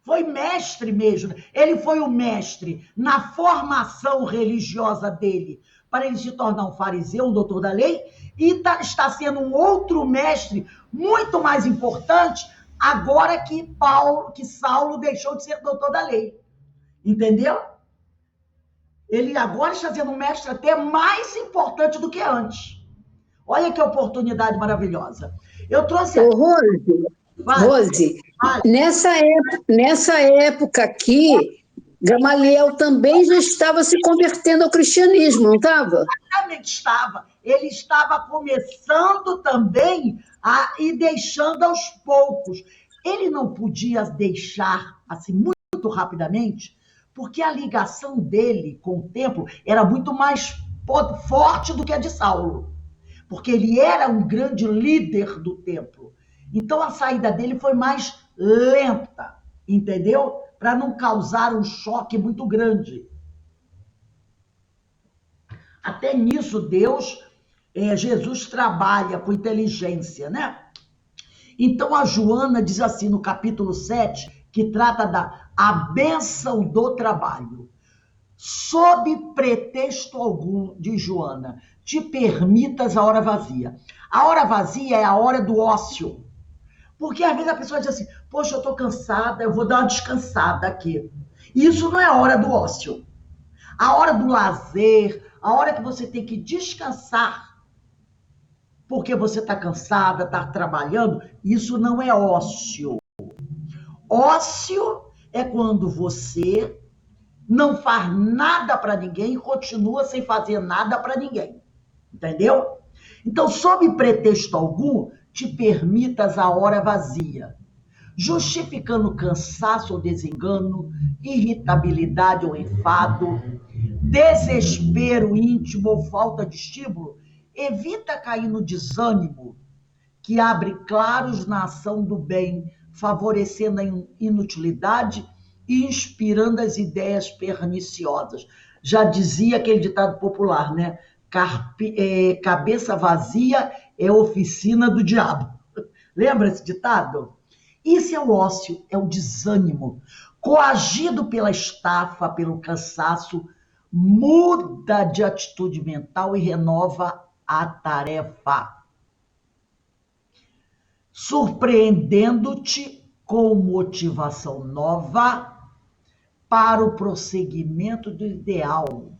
Foi mestre mesmo. Ele foi o mestre na formação religiosa dele, para ele se tornar um fariseu, um doutor da lei, e está sendo um outro mestre muito mais importante agora que Saulo deixou de ser doutor da lei. Entendeu? Ele agora está sendo um mestre até mais importante do que antes. Olha que oportunidade maravilhosa. Eu trouxe aqui...
Rose, nessa época aqui, Gamaliel também já estava se convertendo ao cristianismo, não estava?
Exatamente, estava. Ele estava começando também a ir deixando aos poucos. Ele não podia deixar assim muito rapidamente, porque a ligação dele com o templo era muito mais forte do que a de Saulo, porque ele era um grande líder do templo. Então a saída dele foi mais lenta, entendeu? Para não causar um choque muito grande. Até nisso Jesus trabalha com inteligência, né? Então a Joana diz assim no capítulo 7, que trata da bênção do trabalho. Sob pretexto algum, diz Joana, te permitas a hora vazia. A hora vazia é a hora do ócio. Porque às vezes a pessoa diz assim, poxa, eu estou cansada, eu vou dar uma descansada aqui. Isso não é a hora do ócio. A hora do lazer, a hora que você tem que descansar, porque você está cansada, está trabalhando. Isso não é ócio. Ócio é quando você não faz nada para ninguém e continua sem fazer nada para ninguém. Entendeu? Então, sob pretexto algum, te permitas a hora vazia, justificando cansaço ou desengano, irritabilidade ou enfado, desespero íntimo ou falta de estímulo. Evita cair no desânimo, que abre claros na ação do bem, favorecendo a inutilidade e inspirando as ideias perniciosas. Já dizia aquele ditado popular, né? Cabeça vazia é oficina do diabo. Lembra esse ditado? Isso é o ócio, é o desânimo. Coagido pela estafa, pelo cansaço, muda de atitude mental e renova a tarefa, surpreendendo-te com motivação nova para o prosseguimento do ideal.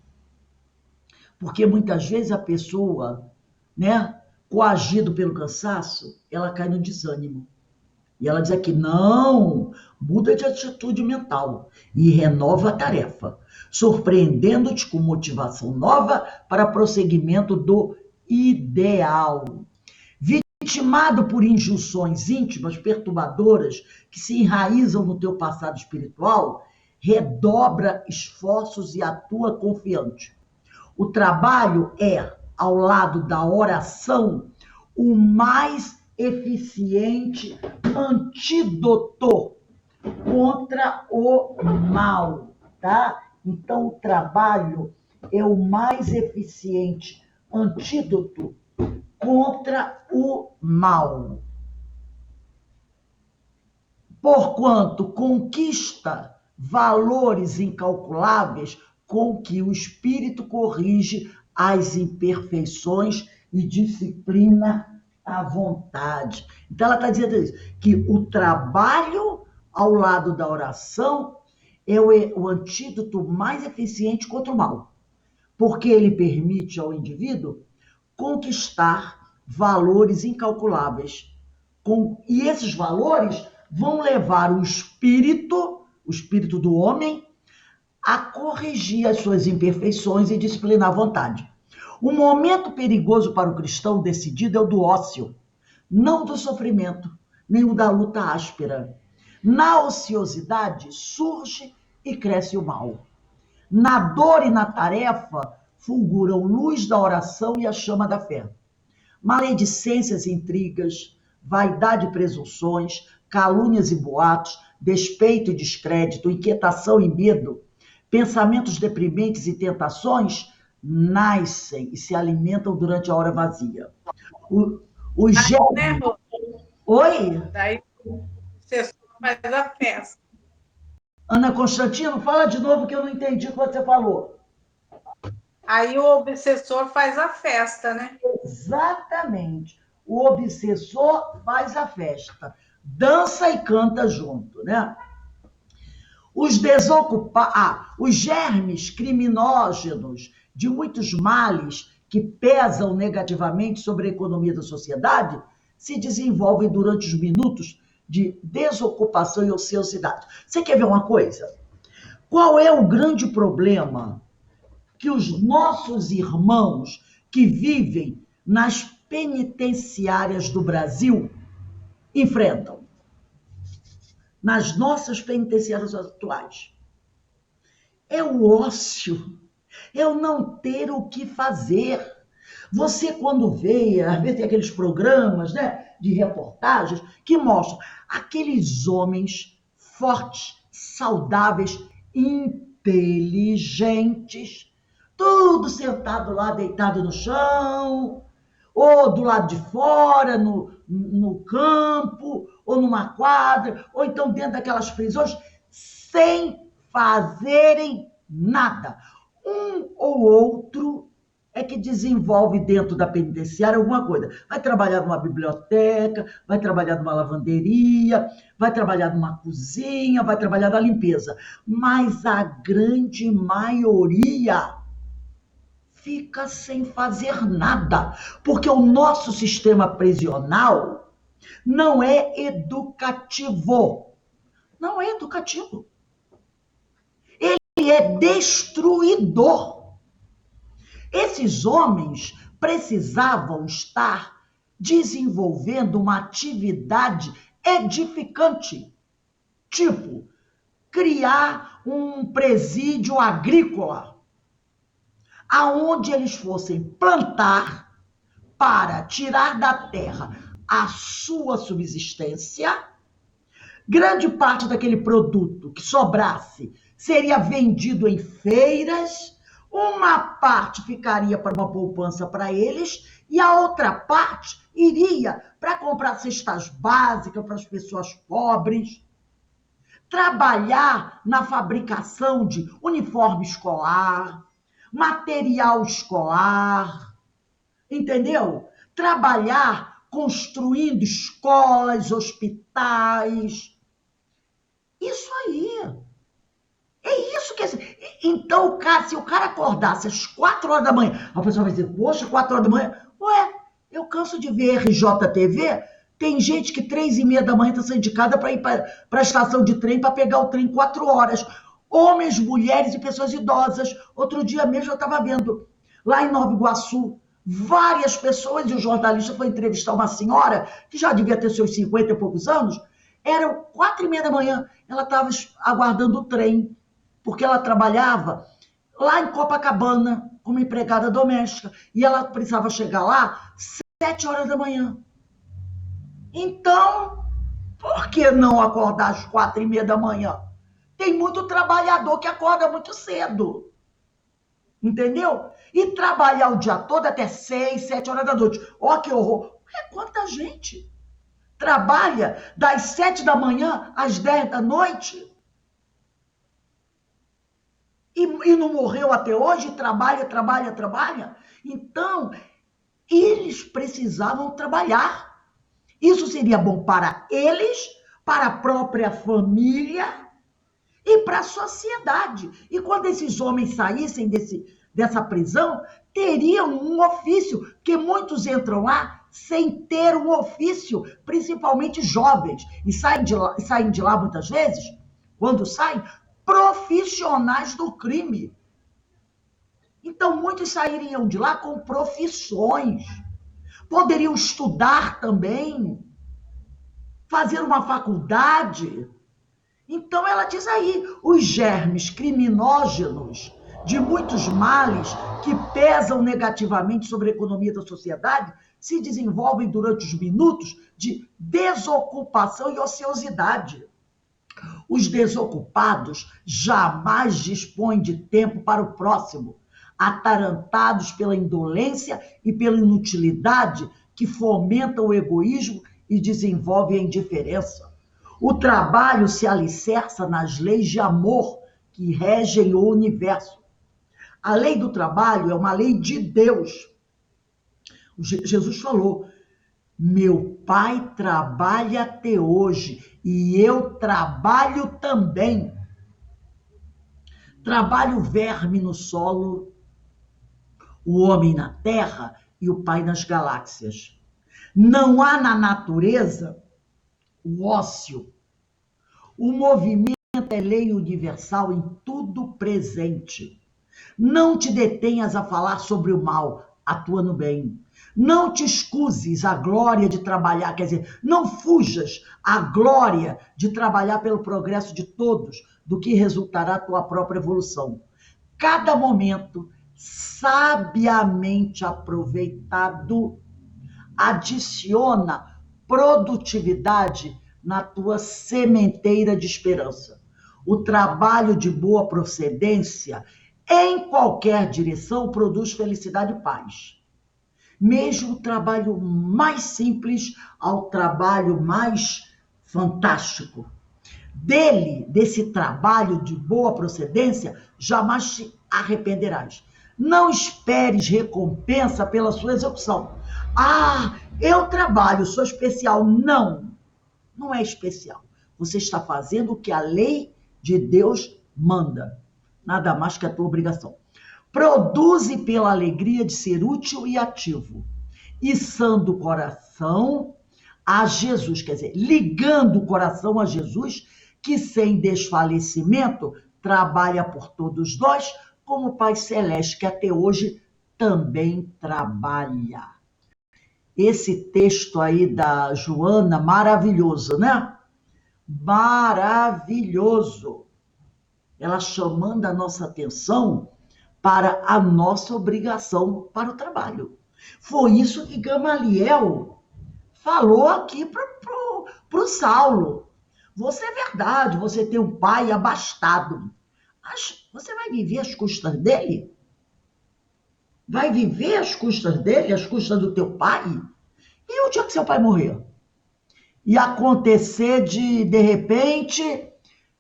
Porque muitas vezes a pessoa, né, coagido pelo cansaço, ela cai no desânimo. E ela diz aqui, não, muda de atitude mental e renova a tarefa, surpreendendo-te com motivação nova para prosseguimento do ideal. Vitimado por injunções íntimas perturbadoras que se enraizam no teu passado espiritual, redobra esforços e atua confiante. O trabalho é, ao lado da oração, o mais eficiente antídoto contra o mal, tá? Então, o trabalho é o mais eficiente antídoto contra o mal. Porquanto conquista valores incalculáveis com que o espírito corrige as imperfeições e disciplina a vontade. Então, ela está dizendo isso, que o trabalho ao lado da oração é o antídoto mais eficiente contra o mal, porque ele permite ao indivíduo conquistar valores incalculáveis. E esses valores vão levar o espírito do homem, a corrigir as suas imperfeições e disciplinar a vontade. O momento perigoso para o cristão decidido é o do ócio, não do sofrimento, nem o da luta áspera. Na ociosidade surge e cresce o mal. Na dor e na tarefa fulguram luz da oração e a chama da fé. Maledicências e intrigas, vaidade e presunções, calúnias e boatos, despeito e descrédito, inquietação e medo, pensamentos deprimentes e tentações nascem e se alimentam durante a hora vazia. O germe...
Né,
Oi?
daí você faz a festa.
Ana Constantino, fala de novo que eu não entendi o que você falou.
Aí o obsessor faz a festa, né?
Exatamente. O obsessor faz a festa. Dança e canta junto, né? Os germes criminógenos de muitos males que pesam negativamente sobre a economia da sociedade se desenvolvem durante os minutos de desocupação e ociosidade. Você quer ver uma coisa? Qual é o grande problema que os nossos irmãos que vivem nas penitenciárias do Brasil enfrentam? Nas nossas penitenciárias atuais. É o ócio, é o não ter o que fazer. Você, quando vê, às vezes tem aqueles programas, né, de reportagens que mostram aqueles homens fortes, saudáveis, inteligentes, tudo sentado lá, deitado no chão, ou do lado de fora, no campo, ou numa quadra, ou então dentro daquelas prisões, sem fazerem nada. Um ou outro é que desenvolve dentro da penitenciária alguma coisa. Vai trabalhar numa biblioteca, vai trabalhar numa lavanderia, vai trabalhar numa cozinha, vai trabalhar na limpeza. Mas a grande maioria fica sem fazer nada, porque o nosso sistema prisional não é educativo. Não é educativo. Ele é destruidor. Esses homens precisavam estar desenvolvendo uma atividade edificante, tipo criar um presídio agrícola, aonde eles fossem plantar para tirar da terra a sua subsistência. Grande parte daquele produto que sobrasse seria vendido em feiras, uma parte ficaria para uma poupança para eles e a outra parte iria para comprar cestas básicas para as pessoas pobres, trabalhar na fabricação de uniforme escolar, material escolar, entendeu? Trabalhar construindo escolas, hospitais. Isso aí. É isso que... Então, se o cara acordasse às 4 horas da manhã, a pessoa vai dizer, poxa, 4 horas da manhã? Ué, eu canso de ver RJTV, tem gente que 3h30 da manhã está saindo de casa para ir para a estação de trem, para pegar o trem 4 horas. Homens, mulheres e pessoas idosas. Outro dia mesmo eu estava vendo, lá em Nova Iguaçu, várias pessoas, e o jornalista foi entrevistar uma senhora, que já devia ter seus 50 e poucos anos, eram 4h30 da manhã, ela estava aguardando o trem, porque ela trabalhava lá em Copacabana, como empregada doméstica, e ela precisava chegar lá 7 horas da manhã. Então, por que não acordar às 4h30 da manhã? Tem muito trabalhador que acorda muito cedo, entendeu? E trabalhar o dia todo até 6, 7 horas da noite. Ó, que horror! É quanta gente trabalha das 7 da manhã às 10 da noite e não morreu até hoje, trabalha. Então, eles precisavam trabalhar. Isso seria bom para eles, para a própria família e para a sociedade. E quando esses homens saíssem dessa prisão, teriam um ofício, porque muitos entram lá sem ter um ofício, principalmente jovens, e saem de lá muitas vezes, quando saem, profissionais do crime. Então, muitos sairiam de lá com profissões, poderiam estudar também, fazer uma faculdade. Então, ela diz aí, os germes criminógenos de muitos males que pesam negativamente sobre a economia da sociedade se desenvolvem durante os minutos de desocupação e ociosidade. Os desocupados jamais dispõem de tempo para o próximo, atarantados pela indolência e pela inutilidade que fomentam o egoísmo e desenvolvem a indiferença. O trabalho se alicerça nas leis de amor que regem o universo. A lei do trabalho é uma lei de Deus. Jesus falou, meu pai trabalha até hoje e eu trabalho também. Trabalha o verme no solo, o homem na terra e o pai nas galáxias. Não há na natureza o ócio. O movimento é lei universal em tudo presente. Não te detenhas a falar sobre o mal, atua no bem. Não te escuses a glória de trabalhar, quer dizer, não fujas a glória de trabalhar pelo progresso de todos, do que resultará a tua própria evolução. Cada momento, sabiamente aproveitado, adiciona produtividade na tua sementeira de esperança. O trabalho de boa procedência, em qualquer direção, produz felicidade e paz. Mesmo o trabalho mais simples ao trabalho mais fantástico. Desse trabalho de boa procedência, jamais te arrependerás. Não esperes recompensa pela sua execução. Ah, eu trabalho, sou especial. Não, não é especial. Você está fazendo o que a lei de Deus manda. Nada mais que a tua obrigação. produze pela alegria de ser útil e ativo, içando o coração a Jesus, quer dizer, ligando o coração a Jesus, que sem desfalecimento trabalha por todos nós, como Pai Celeste, que até hoje também trabalha. Esse texto aí da Joana, maravilhoso, né? Maravilhoso. Ela chamando a nossa atenção para a nossa obrigação para o trabalho. Foi isso que Gamaliel falou aqui para o Saulo. Você é verdade, você tem um pai abastado, mas você vai viver às custas dele? Vai viver às custas dele, às custas do teu pai? E o dia que seu pai morrer? E acontecer de repente,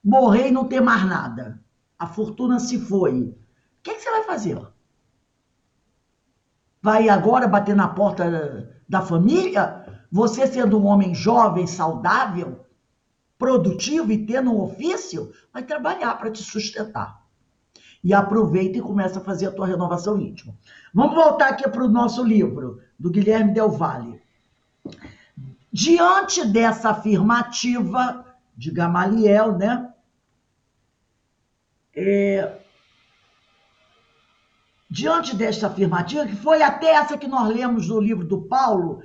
morrer e não ter mais nada. A fortuna se foi. O que você vai fazer? Vai agora bater na porta da família? Você sendo um homem jovem, saudável, produtivo e tendo um ofício, vai trabalhar para te sustentar. E aproveita e começa a fazer a tua renovação íntima. Vamos voltar aqui para o nosso livro, do Guilherme Del Valle. Diante dessa afirmativa de Gamaliel, né? Diante desta afirmativa, que foi até essa que nós lemos no livro do Paulo,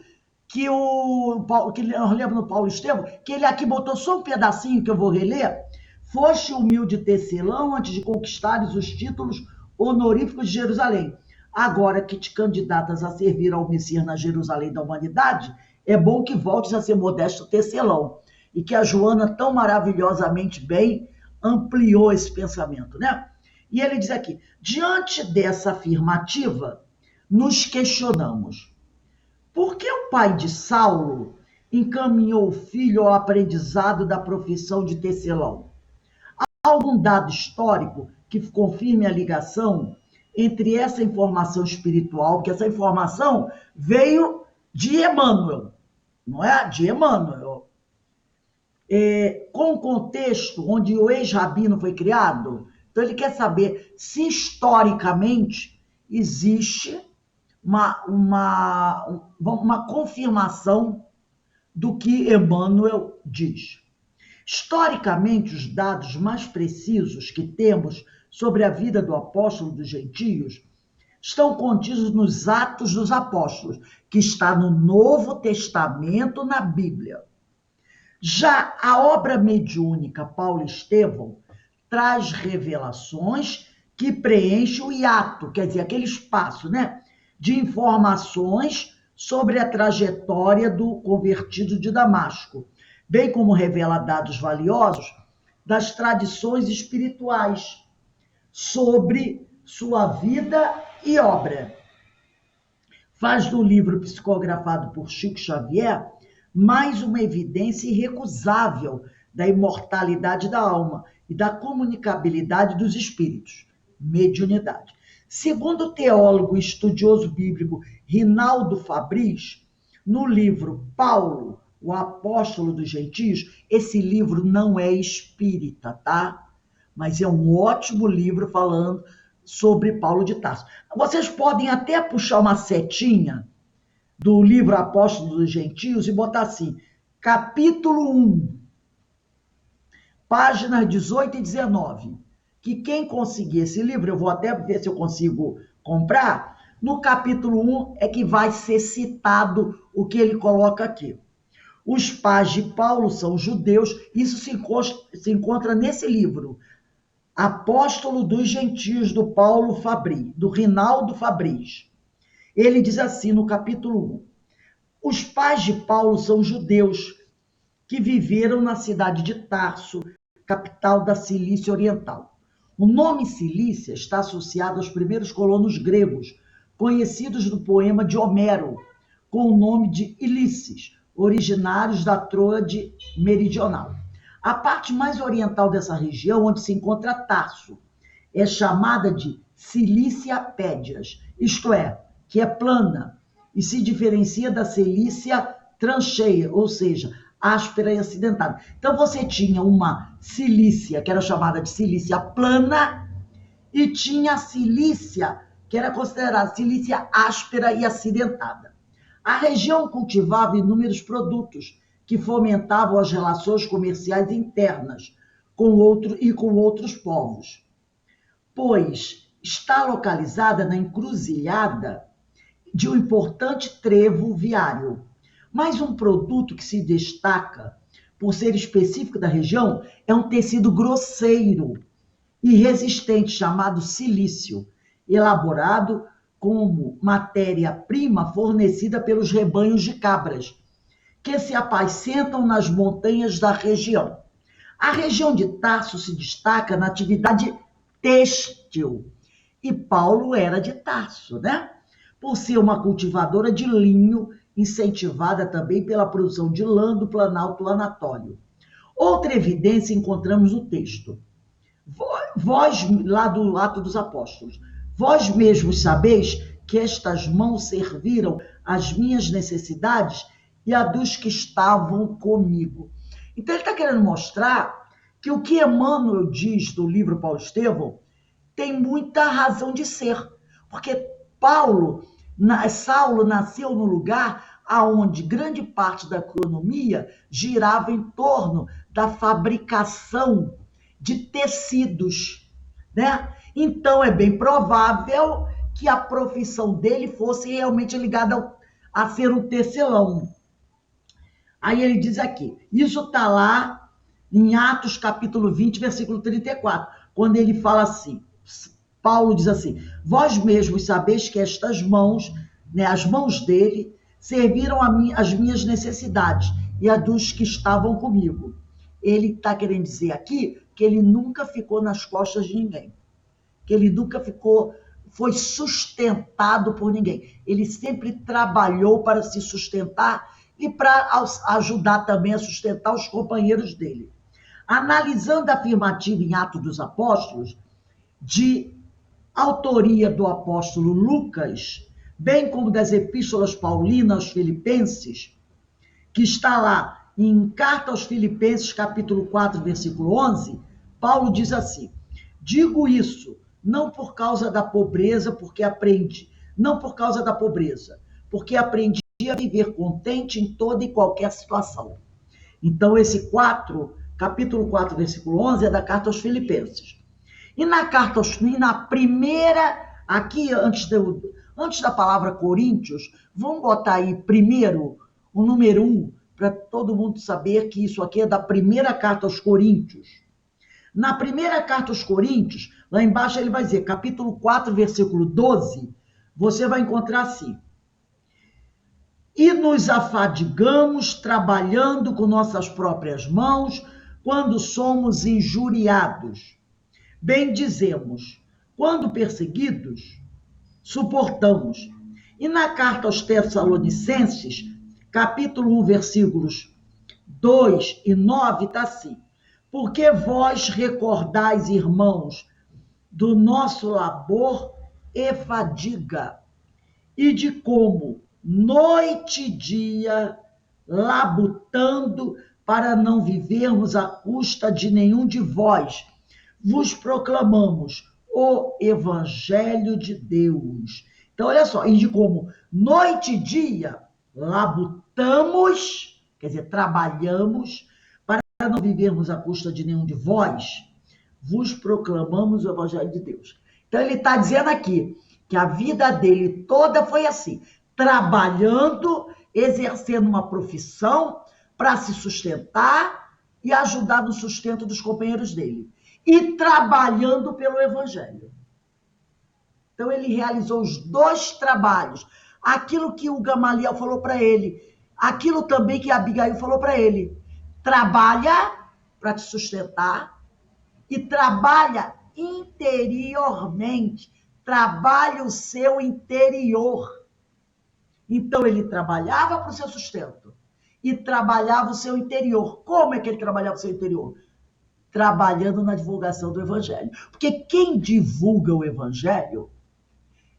que nós lemos no Paulo Estevão, que ele aqui botou só um pedacinho que eu vou reler. Foste humilde tecelão antes de conquistares os títulos honoríficos de Jerusalém. Agora que te candidatas a servir ao Messias na Jerusalém da humanidade, é bom que voltes a ser modesto tecelão. E que a Joana tão maravilhosamente bem ampliou esse pensamento, né? E ele diz aqui, diante dessa afirmativa, nos questionamos. Por que o pai de Saulo encaminhou o filho ao aprendizado da profissão de tecelão? Há algum dado histórico que confirme a ligação entre essa informação espiritual, que essa informação veio de Emmanuel, não é? De Emmanuel. Com o contexto onde o ex-rabino foi criado, então ele quer saber se historicamente existe uma confirmação do que Emmanuel diz. Historicamente, os dados mais precisos que temos sobre a vida do apóstolo dos gentios estão contidos nos Atos dos Apóstolos, que está no Novo Testamento, na Bíblia. Já a obra mediúnica Paulo Estevão traz revelações que preenchem o hiato, quer dizer, aquele espaço, né, de informações sobre a trajetória do convertido de Damasco, bem como revela dados valiosos das tradições espirituais sobre sua vida e obra. Faz do livro psicografado por Chico Xavier mais uma evidência irrecusável da imortalidade da alma e da comunicabilidade dos espíritos, mediunidade. Segundo o teólogo e estudioso bíblico Rinaldo Fabris, no livro Paulo, o Apóstolo dos Gentios, esse livro não é espírita, tá? Mas é um ótimo livro falando sobre Paulo de Tarso. Vocês podem até puxar uma setinha do livro Apóstolo dos Gentios e botar assim, capítulo 1, páginas 18 e 19, que quem conseguir esse livro, eu vou até ver se eu consigo comprar, no capítulo 1 é que vai ser citado o que ele coloca aqui. Os pais de Paulo são judeus, isso se encontra nesse livro, Apóstolo dos Gentios, do Paulo Fabris, do Rinaldo Fabris. Ele diz assim no capítulo 1, os pais de Paulo são judeus que viveram na cidade de Tarso, capital da Cilícia Oriental. O nome Cilícia está associado aos primeiros colonos gregos, conhecidos do poema de Homero, com o nome de Ulisses, originários da Troade meridional. A parte mais oriental dessa região, onde se encontra Tarso, é chamada de Cilícia Pédias, isto é, que é plana, e se diferencia da Cilícia trancheia, ou seja, áspera e acidentada. Então você tinha uma Cilícia, que era chamada de Cilícia plana, e tinha a Cilícia, que era considerada Cilícia áspera e acidentada. A região cultivava inúmeros produtos que fomentavam as relações comerciais internas com outros povos, pois está localizada na encruzilhada de um importante trevo viário. Mas um produto que se destaca por ser específico da região é um tecido grosseiro e resistente chamado silício, elaborado como matéria-prima fornecida pelos rebanhos de cabras, que se apacentam nas montanhas da região. A região de Tarso se destaca na atividade têxtil, e Paulo era de Tarso, né? Por ser uma cultivadora de linho, incentivada também pela produção de lã do Planalto Anatólico. Outra evidência encontramos no texto. Vós, lá do Atos dos Apóstolos, vós mesmos sabeis que estas mãos serviram às minhas necessidades e a dos que estavam comigo. Então, ele está querendo mostrar que o que Emmanuel diz do livro Paulo Estevão tem muita razão de ser, porque Saulo nasceu no lugar onde grande parte da economia girava em torno da fabricação de tecidos, né? Então, é bem provável que a profissão dele fosse realmente ligada a ser um tecelão. Aí ele diz aqui, isso está lá em Atos capítulo 20, versículo 34, quando ele fala assim, Paulo diz assim, vós mesmos sabeis que estas mãos, né, as mãos dele, serviram às minhas necessidades e a dos que estavam comigo. Ele está querendo dizer aqui que ele nunca ficou nas costas de ninguém, que ele nunca foi sustentado por ninguém. Ele sempre trabalhou para se sustentar e para ajudar também a sustentar os companheiros dele. Analisando a afirmativa em Atos dos Apóstolos, de autoria do apóstolo Lucas, bem como das epístolas paulinas aos Filipenses, que está lá em Carta aos Filipenses, capítulo 4, versículo 11, Paulo diz assim, digo isso, não por causa da pobreza, porque aprendi a viver contente em toda e qualquer situação. Então, esse capítulo 4, versículo 11, é da Carta aos Filipenses. E na primeira, aqui, antes da palavra Coríntios, vamos botar aí primeiro o número 1, para todo mundo saber que isso aqui é da primeira carta aos Coríntios. Na primeira carta aos Coríntios, lá embaixo ele vai dizer, capítulo 4, versículo 12, você vai encontrar assim, e nos afadigamos trabalhando com nossas próprias mãos quando somos injuriados. Bem dizemos, quando perseguidos, suportamos. E na carta aos Tessalonicenses, capítulo 1, versículos 2 e 9, está assim, porque vós recordais, irmãos, do nosso labor e fadiga, e de como, noite e dia, labutando para não vivermos à custa de nenhum de vós, vos proclamamos o Evangelho de Deus. Então, olha só, e de como noite e dia labutamos, quer dizer, trabalhamos, para não vivermos à custa de nenhum de vós, vos proclamamos o Evangelho de Deus. Então, ele está dizendo aqui que a vida dele toda foi assim, trabalhando, exercendo uma profissão para se sustentar e ajudar no sustento dos companheiros dele. E trabalhando pelo Evangelho. Então, ele realizou os dois trabalhos. Aquilo que o Gamaliel falou para ele, aquilo também que a Abigail falou para ele. Trabalha para te sustentar e trabalha interiormente. Trabalha o seu interior. Então, ele trabalhava para o seu sustento e trabalhava o seu interior. Como é que ele trabalhava o seu interior? Trabalhando na divulgação do Evangelho. Porque quem divulga o Evangelho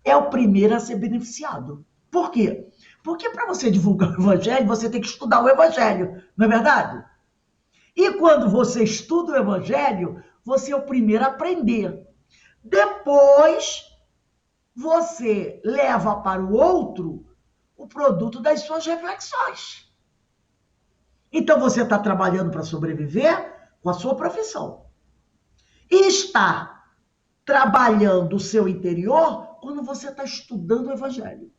é o primeiro a ser beneficiado. Por quê? Porque para você divulgar o Evangelho, você tem que estudar o Evangelho, não é verdade? E quando você estuda o Evangelho, você é o primeiro a aprender. Depois, você leva para o outro o produto das suas reflexões. Então, você está trabalhando para sobreviver com a sua profissão. E está trabalhando o seu interior quando você está estudando o Evangelho.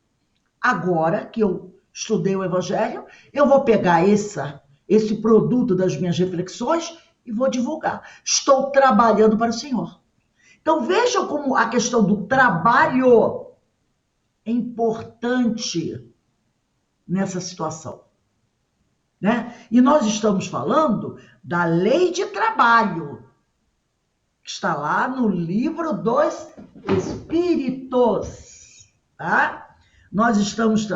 Agora que eu estudei o Evangelho, eu vou pegar esse produto das minhas reflexões e vou divulgar. Estou trabalhando para o Senhor. Então, vejam como a questão do trabalho é importante nessa situação, né? E nós estamos falando da lei de trabalho, que está lá no livro dos Espíritos, tá? Nós estamos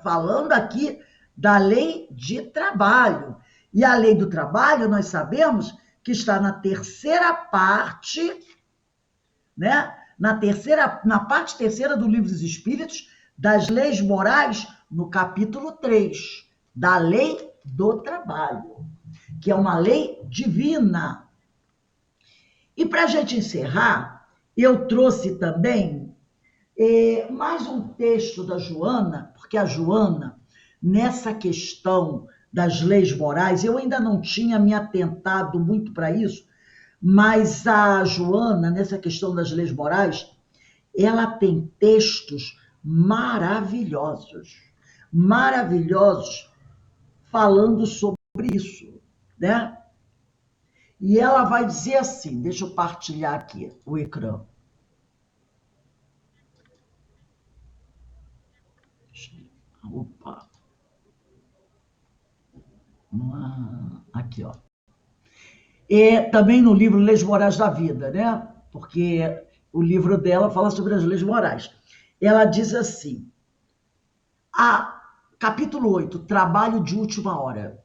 falando aqui da lei de trabalho. E a lei do trabalho, nós sabemos que está na terceira parte, né? Na parte terceira do livro dos Espíritos, das leis morais, no capítulo 3, da lei do trabalho, que é uma lei divina. E para a gente encerrar, eu trouxe também mais um texto da Joana, porque a Joana, nessa questão das leis morais, eu ainda não tinha me atentado muito para isso, mas a Joana, nessa questão das leis morais, ela tem textos maravilhosos, falando sobre isso, né? E ela vai dizer assim, deixa eu partilhar aqui o ecrã. Opa. Aqui, ó. E também no livro Leis Morais da Vida, né? Porque o livro dela fala sobre as leis morais. Ela diz assim, capítulo 8, trabalho de última hora.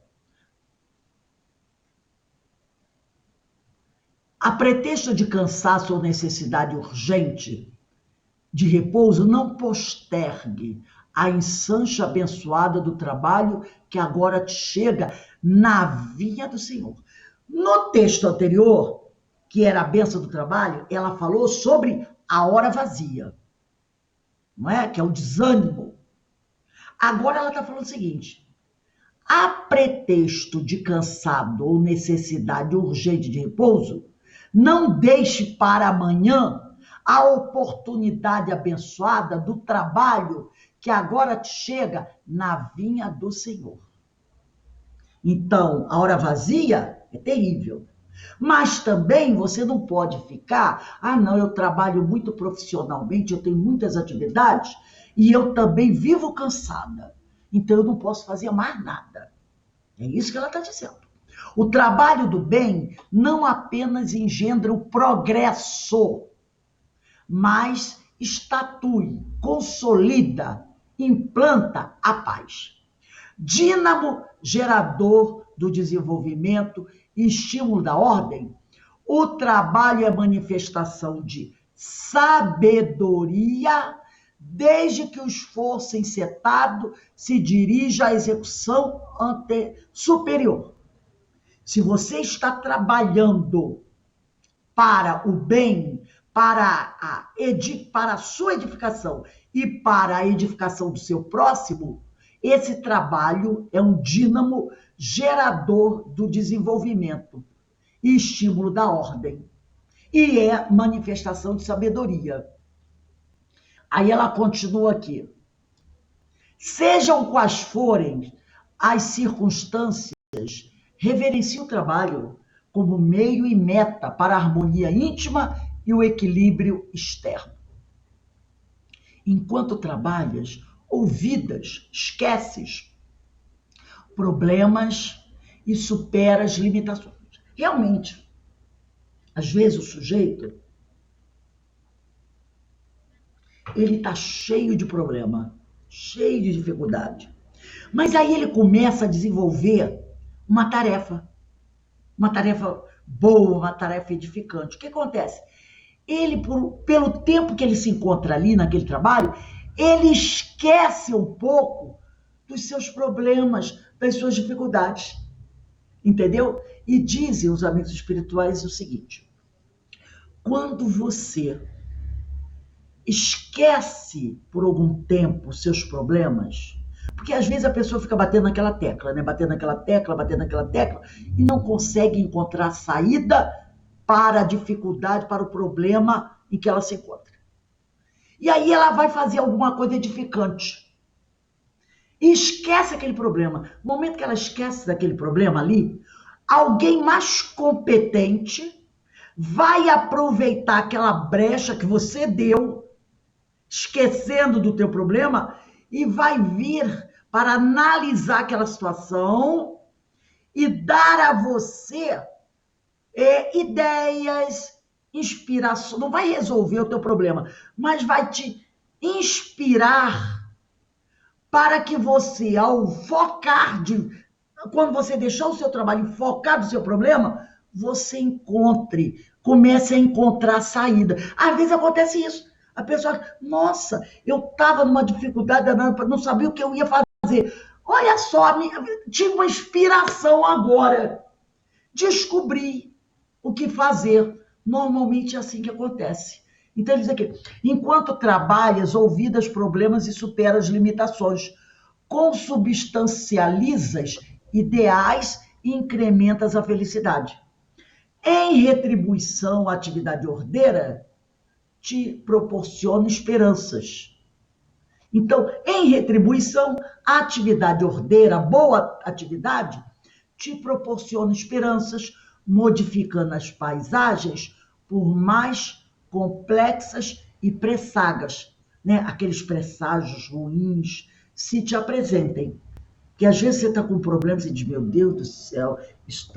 A pretexto de cansaço ou necessidade urgente de repouso, não postergue a ensancha abençoada do trabalho que agora te chega na vinha do Senhor. No texto anterior, que era a bênção do trabalho, ela falou sobre a hora vazia, não é? Que é o desânimo. Agora ela está falando o seguinte, a pretexto de cansado ou necessidade urgente de repouso, não deixe para amanhã a oportunidade abençoada do trabalho que agora te chega na vinha do Senhor. Então, a hora vazia é terrível. Mas também você não pode ficar, não, eu trabalho muito profissionalmente, eu tenho muitas atividades e eu também vivo cansada. Então, eu não posso fazer mais nada. É isso que ela está dizendo. O trabalho do bem não apenas engendra o progresso, mas estatui, consolida, implanta a paz. Dínamo gerador do desenvolvimento e estímulo da ordem, o trabalho é manifestação de sabedoria, desde que o esforço encetado se dirija à execução superior. Se você está trabalhando para o bem, para a sua edificação e para a edificação do seu próximo, esse trabalho é um dínamo gerador do desenvolvimento e estímulo da ordem. E é manifestação de sabedoria. Aí ela continua aqui. Sejam quais forem as circunstâncias, reverencie o trabalho como meio e meta para a harmonia íntima e o equilíbrio externo. Enquanto trabalhas, ouvidas, esqueces problemas e superas limitações. Realmente, às vezes o sujeito, ele está cheio de problema, cheio de dificuldade. Mas aí ele começa a desenvolver uma tarefa boa, uma tarefa edificante. O que acontece? Ele, pelo tempo que ele se encontra ali naquele trabalho, ele esquece um pouco dos seus problemas, das suas dificuldades. Entendeu? E dizem os amigos espirituais o seguinte, Quando você esquece por algum tempo seus problemas, porque às vezes a pessoa fica batendo naquela tecla, né? Batendo naquela tecla, e não consegue encontrar saída para a dificuldade, para o problema em que ela se encontra. E aí ela vai fazer alguma coisa edificante. E esquece aquele problema. No momento que ela esquece daquele problema ali, alguém mais competente vai aproveitar aquela brecha que você deu, esquecendo do teu problema, e vai vir para analisar aquela situação e dar a você ideias, inspiração. Não vai resolver o teu problema, mas vai te inspirar para que você, ao focar, quando você deixar o seu trabalho e focar no seu problema, você comece a encontrar saída. Às vezes acontece isso. A pessoa, nossa, eu estava numa dificuldade danada, não sabia o que eu ia fazer. Olha só, tive uma inspiração agora. Descobri o que fazer. Normalmente é assim que acontece. Então, ele diz aqui, enquanto trabalhas, olvidas problemas e superas limitações, consubstancializas ideais e incrementas a felicidade. Em retribuição à atividade ordeira, te proporciona esperanças. Então, em retribuição, a atividade ordeira, a boa atividade, te proporciona esperanças, modificando as paisagens por mais complexas e presságias, né? Aqueles presságios ruins se te apresentem. Porque às vezes você está com problemas e diz, meu Deus do céu, isso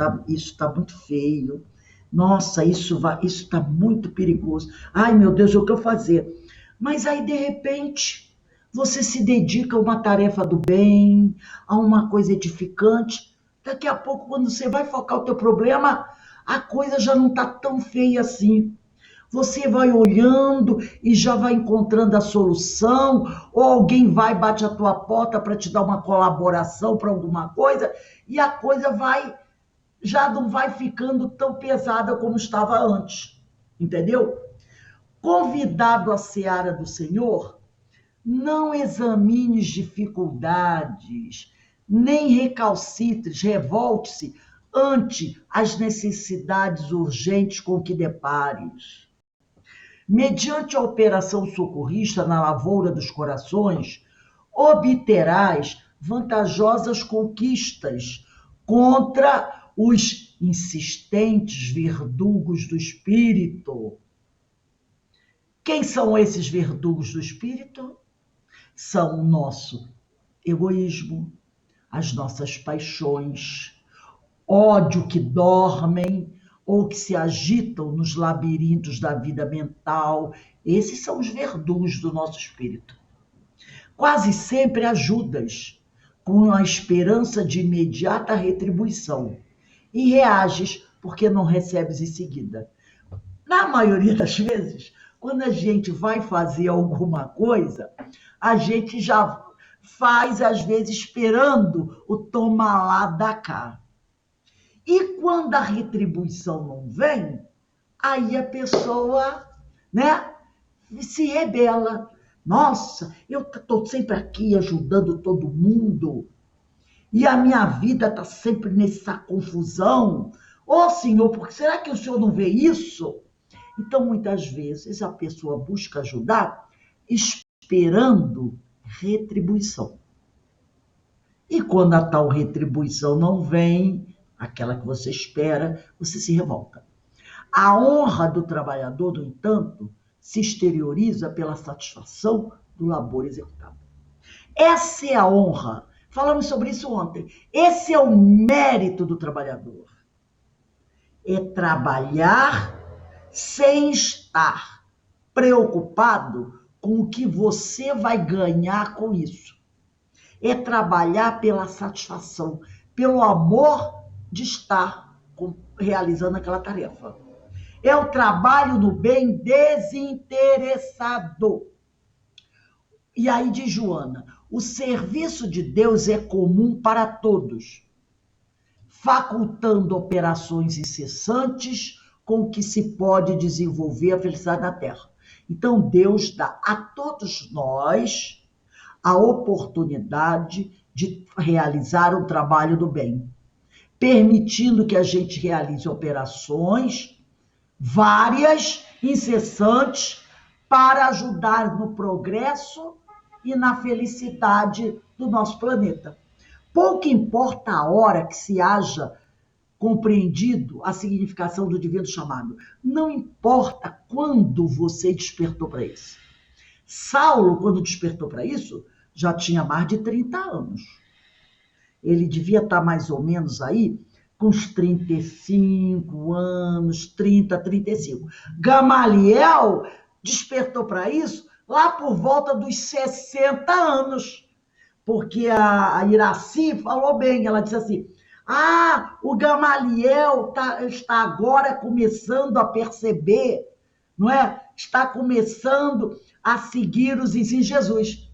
tá muito feio. Nossa, isso está muito perigoso. Ai, meu Deus, o que eu fazer? Mas aí, de repente, você se dedica a uma tarefa do bem, a uma coisa edificante. Daqui a pouco, quando você vai focar o teu problema, a coisa já não está tão feia assim. Você vai olhando e já vai encontrando a solução, ou alguém vai e bate a tua porta para te dar uma colaboração para alguma coisa, e a coisa já não vai ficando tão pesada como estava antes, entendeu? Convidado à seara do Senhor, não examines dificuldades, nem recalcitres, revolte-se ante as necessidades urgentes com que depares. Mediante a operação socorrista na lavoura dos corações, obterás vantajosas conquistas contra os insistentes verdugos do espírito. Quem são esses verdugos do espírito? São o nosso egoísmo, as nossas paixões, ódio que dormem ou que se agitam nos labirintos da vida mental. Esses são os verdugos do nosso espírito. Quase sempre ajudas com a esperança de imediata retribuição e reages porque não recebes em seguida. Na maioria das vezes, quando a gente vai fazer alguma coisa, a gente já faz, às vezes, esperando o toma lá da cá. E quando a retribuição não vem, aí a pessoa, né, se rebela. Nossa, eu estou sempre aqui ajudando todo mundo e a minha vida está sempre nessa confusão. Ô, Senhor, porque será que o Senhor não vê isso? Então, muitas vezes, a pessoa busca ajudar esperando retribuição. E quando a tal retribuição não vem, aquela que você espera, você se revolta. A honra do trabalhador, no entanto, se exterioriza pela satisfação do labor executado. Essa é a honra. Falamos sobre isso ontem. Esse é o mérito do trabalhador. É trabalhar sem estar preocupado com o que você vai ganhar com isso. É trabalhar pela satisfação, pelo amor de estar realizando aquela tarefa. É o trabalho no bem desinteressado. E aí diz Joana, o serviço de Deus é comum para todos, facultando operações incessantes com que se pode desenvolver a felicidade na Terra. Então, Deus dá a todos nós a oportunidade de realizar um trabalho do bem, permitindo que a gente realize operações várias, incessantes, para ajudar no progresso e na felicidade do nosso planeta. Pouco importa a hora que se haja compreendido a significação do divino chamado. Não importa quando você despertou para isso. Saulo, quando despertou para isso, já tinha mais de 30 anos. Ele devia estar mais ou menos aí com uns 35 anos, 30, 35. Gamaliel despertou para isso lá por volta dos 60 anos. Porque a Iraci falou bem, ela disse assim, o Gamaliel está agora começando a perceber, não é? Está começando a seguir os ensinos de Jesus.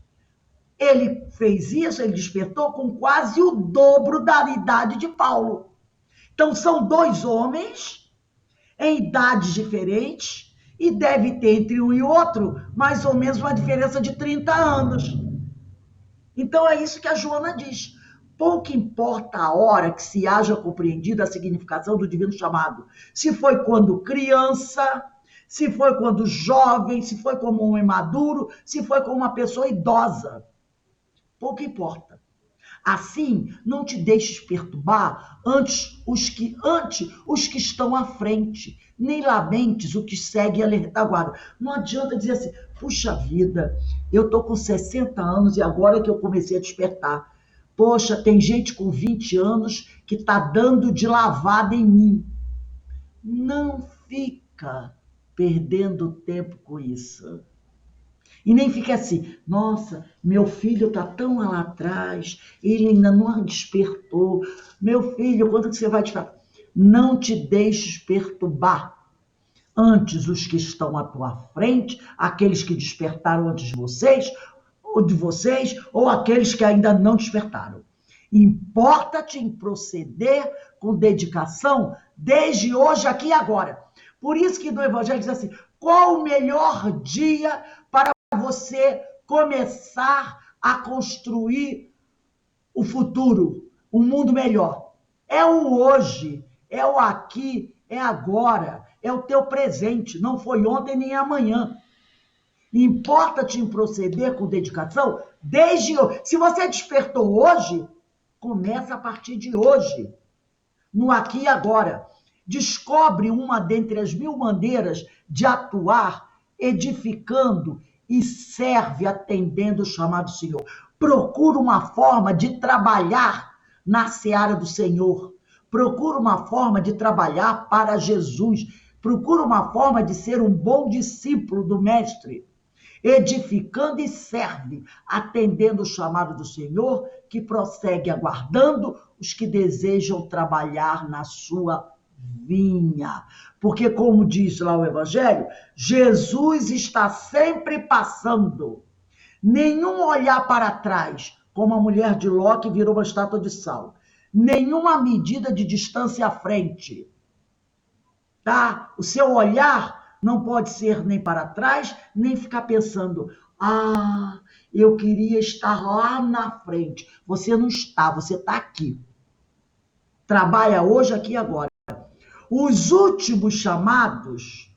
Ele fez isso, ele despertou com quase o dobro da idade de Paulo. Então, são dois homens em idades diferentes e deve ter entre um e outro mais ou menos uma diferença de 30 anos. Então, é isso que a Joana diz. Pouco importa a hora que se haja compreendido a significação do divino chamado. Se foi quando criança, se foi quando jovem, se foi como um homem maduro, se foi como uma pessoa idosa. Pouco importa. Assim, não te deixes perturbar ante os que estão à frente, nem lamentes o que segue a retaguarda. Não adianta dizer assim, puxa vida, eu estou com 60 anos e agora é que eu comecei a despertar. Poxa, tem gente com 20 anos que está dando de lavada em mim. Não fica perdendo tempo com isso. E nem fica assim, nossa, meu filho está tão lá atrás, ele ainda não despertou. Meu filho, quando que você vai despertar? Não te deixes perturbar. Antes, os que estão à tua frente, aqueles que despertaram antes de vocês, ou aqueles que ainda não despertaram. Importa-te em proceder com dedicação desde hoje, aqui e agora. Por isso que no Evangelho diz assim, qual o melhor dia para você começar a construir o futuro, um mundo melhor? É o hoje, é o aqui, é agora, é o teu presente, não foi ontem nem amanhã. Importa-te em proceder com dedicação desde hoje. Se você despertou hoje, começa a partir de hoje, no aqui e agora. Descobre uma dentre as 1000 maneiras de atuar, edificando e serve atendendo o chamado do Senhor. Procura uma forma de trabalhar na seara do Senhor. Procura uma forma de trabalhar para Jesus. Procura uma forma de ser um bom discípulo do Mestre. Edificando e serve, atendendo o chamado do Senhor, que prossegue aguardando os que desejam trabalhar na sua vinha. Porque, como diz lá o Evangelho, Jesus está sempre passando. Nenhum olhar para trás, como a mulher de Ló que virou uma estátua de sal. Nenhuma medida de distância à frente. Tá? O seu olhar não pode ser nem para trás, nem ficar pensando, eu queria estar lá na frente. Você não está, você está aqui. Trabalha hoje, aqui e agora. Os últimos chamados,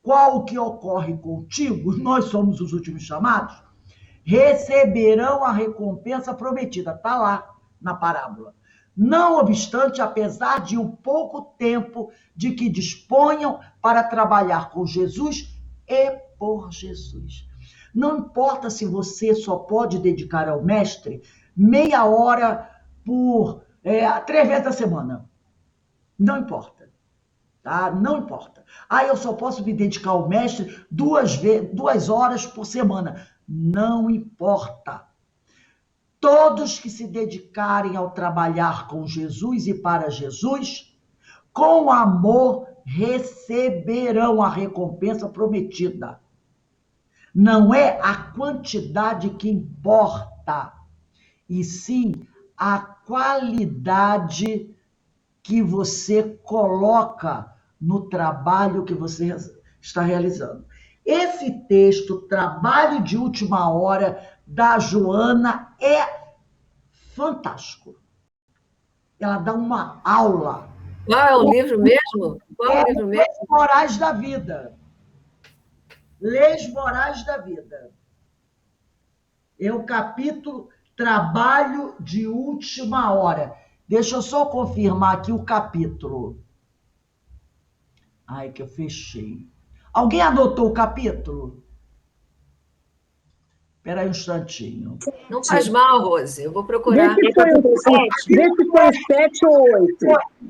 qual que ocorre contigo, nós somos os últimos chamados, receberão a recompensa prometida. Está lá na parábola. Não obstante, apesar de um pouco tempo de que disponham para trabalhar com Jesus e por Jesus. Não importa se você só pode dedicar ao Mestre meia hora por 3 vezes a semana. Não importa. Tá? Não importa. Eu só posso me dedicar ao Mestre 2 horas por semana. Não importa. Todos que se dedicarem ao trabalhar com Jesus e para Jesus, com amor receberão a recompensa prometida. Não é a quantidade que importa, e sim a qualidade que você coloca no trabalho que você está realizando. Esse texto, Trabalho de Última Hora, da Joana, é fantástico. Ela dá uma aula.
Qual é o livro mesmo? Qual é o livro mesmo?
Leis Morais da Vida. Leis Morais da Vida. É o capítulo Trabalho de Última Hora. Deixa eu só confirmar aqui o capítulo. Ai, que eu fechei. Alguém anotou o capítulo? Espera aí um instantinho.
Não faz mal, Rose, eu vou procurar.
Vê se foi 7 ou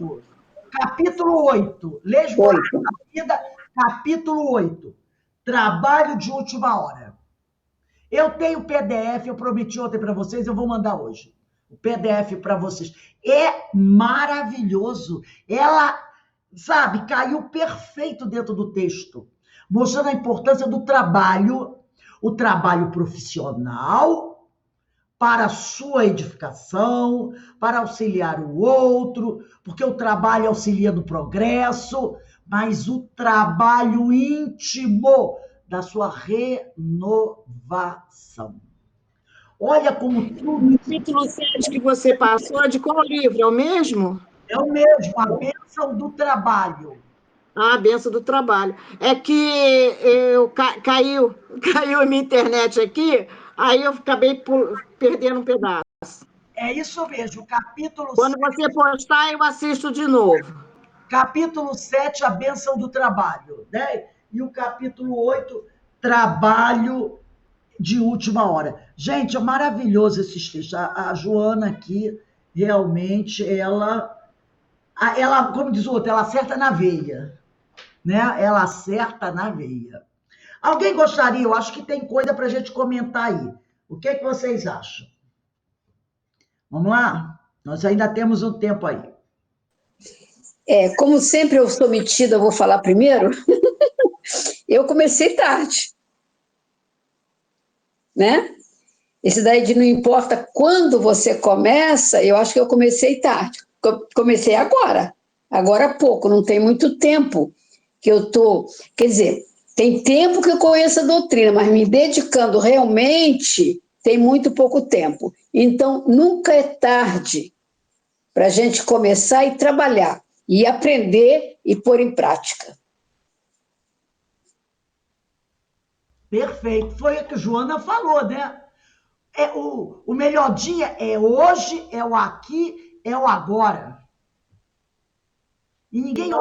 8.
Capítulo 8. Leis Morais da Vida, capítulo 8. Trabalho de Última Hora. Eu tenho o PDF, eu prometi ontem para vocês, eu vou mandar hoje. O PDF para vocês. É maravilhoso. Ela, sabe, caiu perfeito dentro do texto, mostrando a importância do trabalho, o trabalho profissional, para a sua edificação, para auxiliar o outro, porque o trabalho auxilia no progresso, mas o trabalho íntimo da sua renovação. Olha como tudo...
O capítulo 7 que você passou, é de qual livro? É o mesmo?
É o mesmo, a bênção do trabalho.
Ah, a benção do trabalho. É que caiu a minha internet aqui, aí eu acabei perdendo um pedaço.
É isso mesmo, capítulo
Quando você postar, eu assisto de novo.
Capítulo 7, a bênção do trabalho, né? E o capítulo 8, trabalho de última hora. Gente, é maravilhoso esses textos. A Joana aqui, realmente, ela, como diz o outro, ela acerta na veia, né? Ela acerta na veia. Alguém gostaria? Eu acho que tem coisa para a gente comentar aí. O que vocês acham? Vamos lá? Nós ainda temos um tempo aí.
Como sempre eu sou metida, eu vou falar primeiro. Eu comecei tarde, né? Esse daí de não importa quando você começa, eu acho que eu comecei tarde. Comecei agora há pouco, não tem muito tempo que eu estou... Quer dizer, tem tempo que eu conheço a doutrina, mas me dedicando realmente tem muito pouco tempo. Então, nunca é tarde para a gente começar e trabalhar, e aprender e pôr em prática.
Perfeito. Foi o que a Joana falou, né? O melhor dia é hoje, é o aqui, é o agora. E ninguém...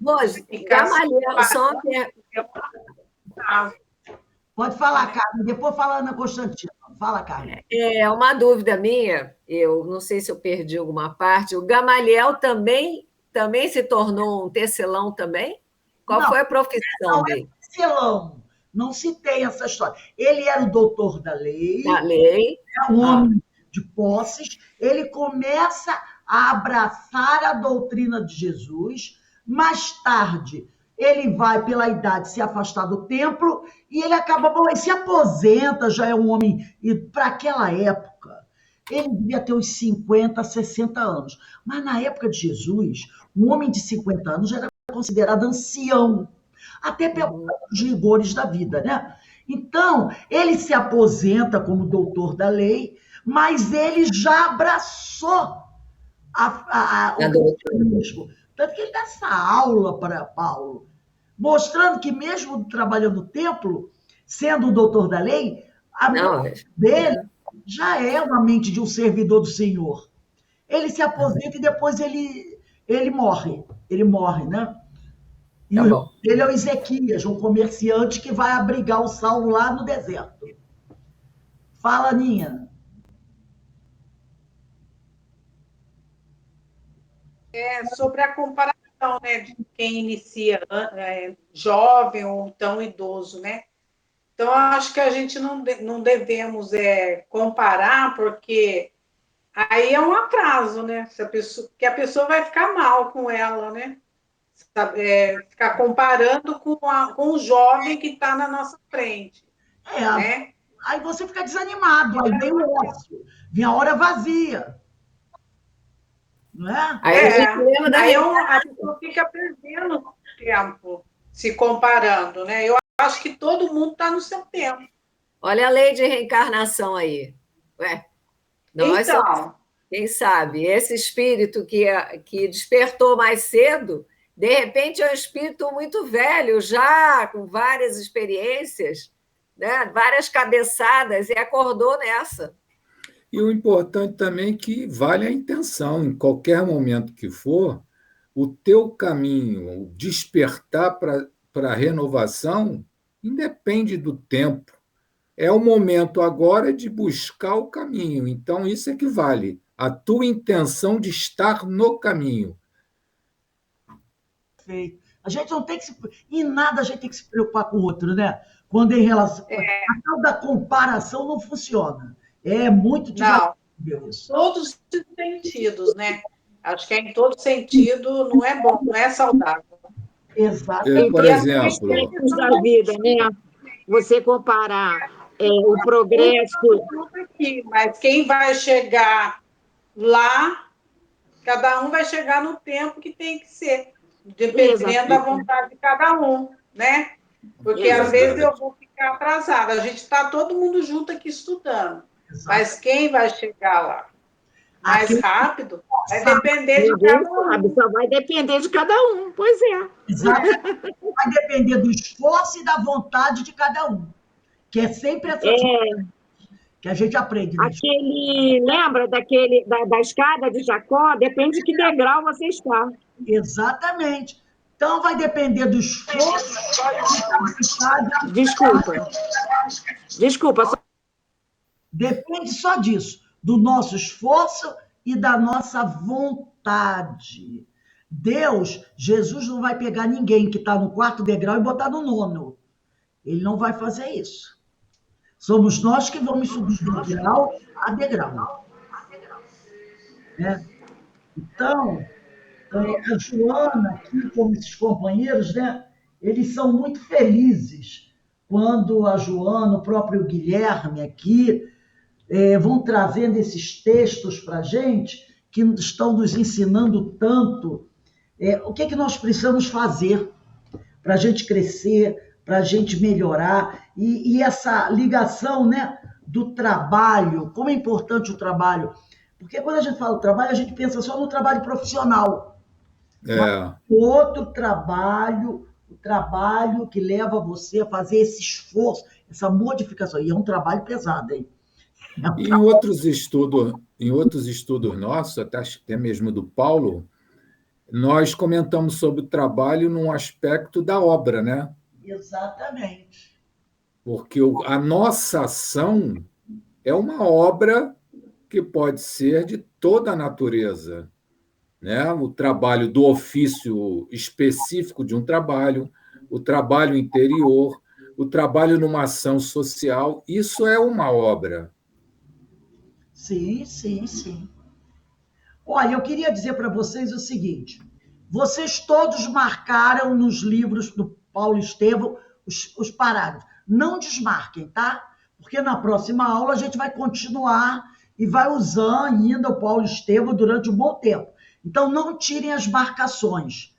Rose, Gamaliel, só uma
Pode falar, Carmen. Depois fala Ana Constantina. Fala, Carmen.
É uma dúvida minha, eu não sei se eu perdi alguma parte. O Gamaliel também se tornou um tecelão também? Qual foi a profissão dele?
Não é tecelão. Não se tem essa história. Ele era o doutor da lei.
Da lei.
É um homem de posses. Ele começa a abraçar a doutrina de Jesus. Mais tarde, ele vai, pela idade, se afastar do templo e ele acaba, ele se aposenta, já é um homem, e para aquela época, ele devia ter uns 50, 60 anos. Mas na época de Jesus, um homem de 50 anos já era considerado ancião, até pelos rigores da vida, né? Então, ele se aposenta como doutor da lei, mas ele já abraçou o cristianismo. Tanto que ele dá essa aula para Paulo, mostrando que mesmo trabalhando no templo, sendo o doutor da lei, a mente dele já é uma mente de um servidor do Senhor. Ele se aposenta e depois ele morre. Ele morre, né? E ele é o Ezequias, um comerciante que vai abrigar o Saulo lá no deserto. Fala, Aninha.
Sobre a comparação, né, de quem inicia jovem ou tão idoso, né? Então, eu acho que a gente não devemos comparar, porque aí é um atraso, né? Que a pessoa vai ficar mal com ela, né? Ficar comparando com o jovem que está na nossa frente. Né?
Aí você fica desanimado, aí vem o ócio, vem a hora vazia. não é?
Aí a gente lembra da
Aí a pessoa fica perdendo tempo se comparando, né? Eu acho que todo mundo está no seu tempo.
Olha a lei de reencarnação aí. Ué, nós somos,
Então,
quem sabe, esse espírito que despertou mais cedo, de repente é um espírito muito velho, já com várias experiências, né? Várias cabeçadas, e acordou nessa.
E o importante também é que vale a intenção, em qualquer momento que for, o teu caminho, o despertar para a renovação, independe do tempo. É o momento agora de buscar o caminho. Então, isso é que vale. A tua intenção de estar no caminho.
Perfeito. A gente não tem que se. Em nada a gente tem que se preocupar com o outro, né? Quando é em relação. A tal da comparação não funciona. É muito
não,
devagar isso.
todos os sentidos, né? Acho que é em todo sentido, não é bom, não é saudável.
Exatamente.
Por
E
exemplo,
Aspectos da vida, né? Você comparar o progresso.
aqui, mas quem vai chegar lá, cada um vai chegar no tempo que tem que ser, dependendo da vontade de cada um, né? Porque às vezes eu vou ficar atrasada. A gente está todo mundo junto aqui estudando, mas quem vai chegar lá mais rápido vai depender de cada um.
Sabe, só vai depender de cada um, pois é.
Exatamente. Vai depender do esforço e da vontade de cada um. Que é sempre essa que a gente aprende. Né?
Lembra da escada de Jacó? Depende de que degrau você está.
Exatamente. Então vai depender do esforço e da vontade.
Desculpa.
Depende só disso, do nosso esforço e da nossa vontade. Deus, Jesus não vai pegar ninguém que está no quarto degrau e botar no nono. Ele não vai fazer isso. Somos nós que vamos subir degrau a degrau. Né? Então, a Joana, aqui, como esses companheiros, né, eles são muito felizes quando a Joana, o próprio Guilherme aqui, vão trazendo esses textos para a gente, que estão nos ensinando tanto o que nós precisamos fazer para a gente crescer, para a gente melhorar, e essa ligação, né, do trabalho, como é importante o trabalho, porque quando a gente fala do trabalho, a gente pensa só no trabalho profissional. O outro trabalho, o trabalho que leva você a fazer esse esforço, essa modificação, e é um trabalho pesado, hein?
Em outros estudos nossos, até mesmo do Paulo, nós comentamos sobre o trabalho num aspecto da obra, né?
Exatamente.
Porque a nossa ação é uma obra que pode ser de toda a natureza, né? O trabalho do ofício específico de um trabalho, o trabalho interior, o trabalho numa ação social, isso é uma obra.
Sim, sim, sim. Olha, eu queria dizer para vocês o seguinte: vocês todos marcaram nos livros do Paulo Estevão os parágrafos. Não desmarquem, tá? Porque na próxima aula a gente vai continuar e vai usar ainda o Paulo Estevão durante um bom tempo. Então não tirem as marcações,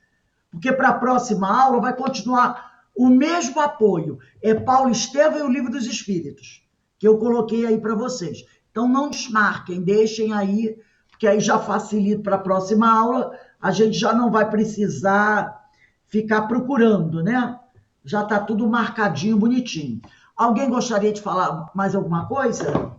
porque para a próxima aula vai continuar o mesmo apoio. É Paulo Estevão e o Livro dos Espíritos, que eu coloquei aí para vocês. Então não desmarquem, deixem aí, porque aí já facilita para a próxima aula, a gente já não vai precisar ficar procurando, né? Já está tudo marcadinho, bonitinho. Alguém gostaria de falar mais alguma coisa?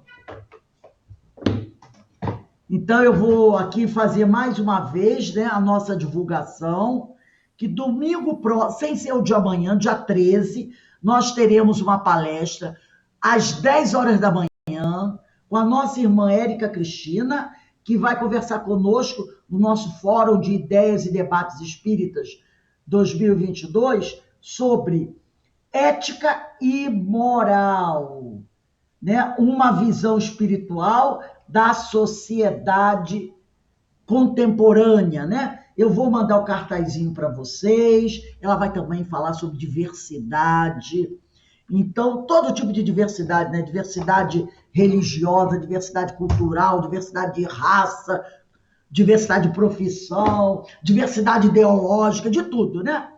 Então eu vou aqui fazer mais uma vez, né, a nossa divulgação, que domingo próximo, sem ser o de amanhã, dia 13, nós teremos uma palestra às 10 horas da manhã, com a nossa irmã Érica Cristina, que vai conversar conosco no nosso Fórum de Ideias e Debates Espíritas 2022 sobre ética e moral, né? Uma visão espiritual da sociedade contemporânea, né? Eu vou mandar o cartazinho para vocês, ela vai também falar sobre diversidade. Então, todo tipo de diversidade, né? Diversidade religiosa, diversidade cultural, diversidade de raça, diversidade de profissão, diversidade ideológica, de tudo, né?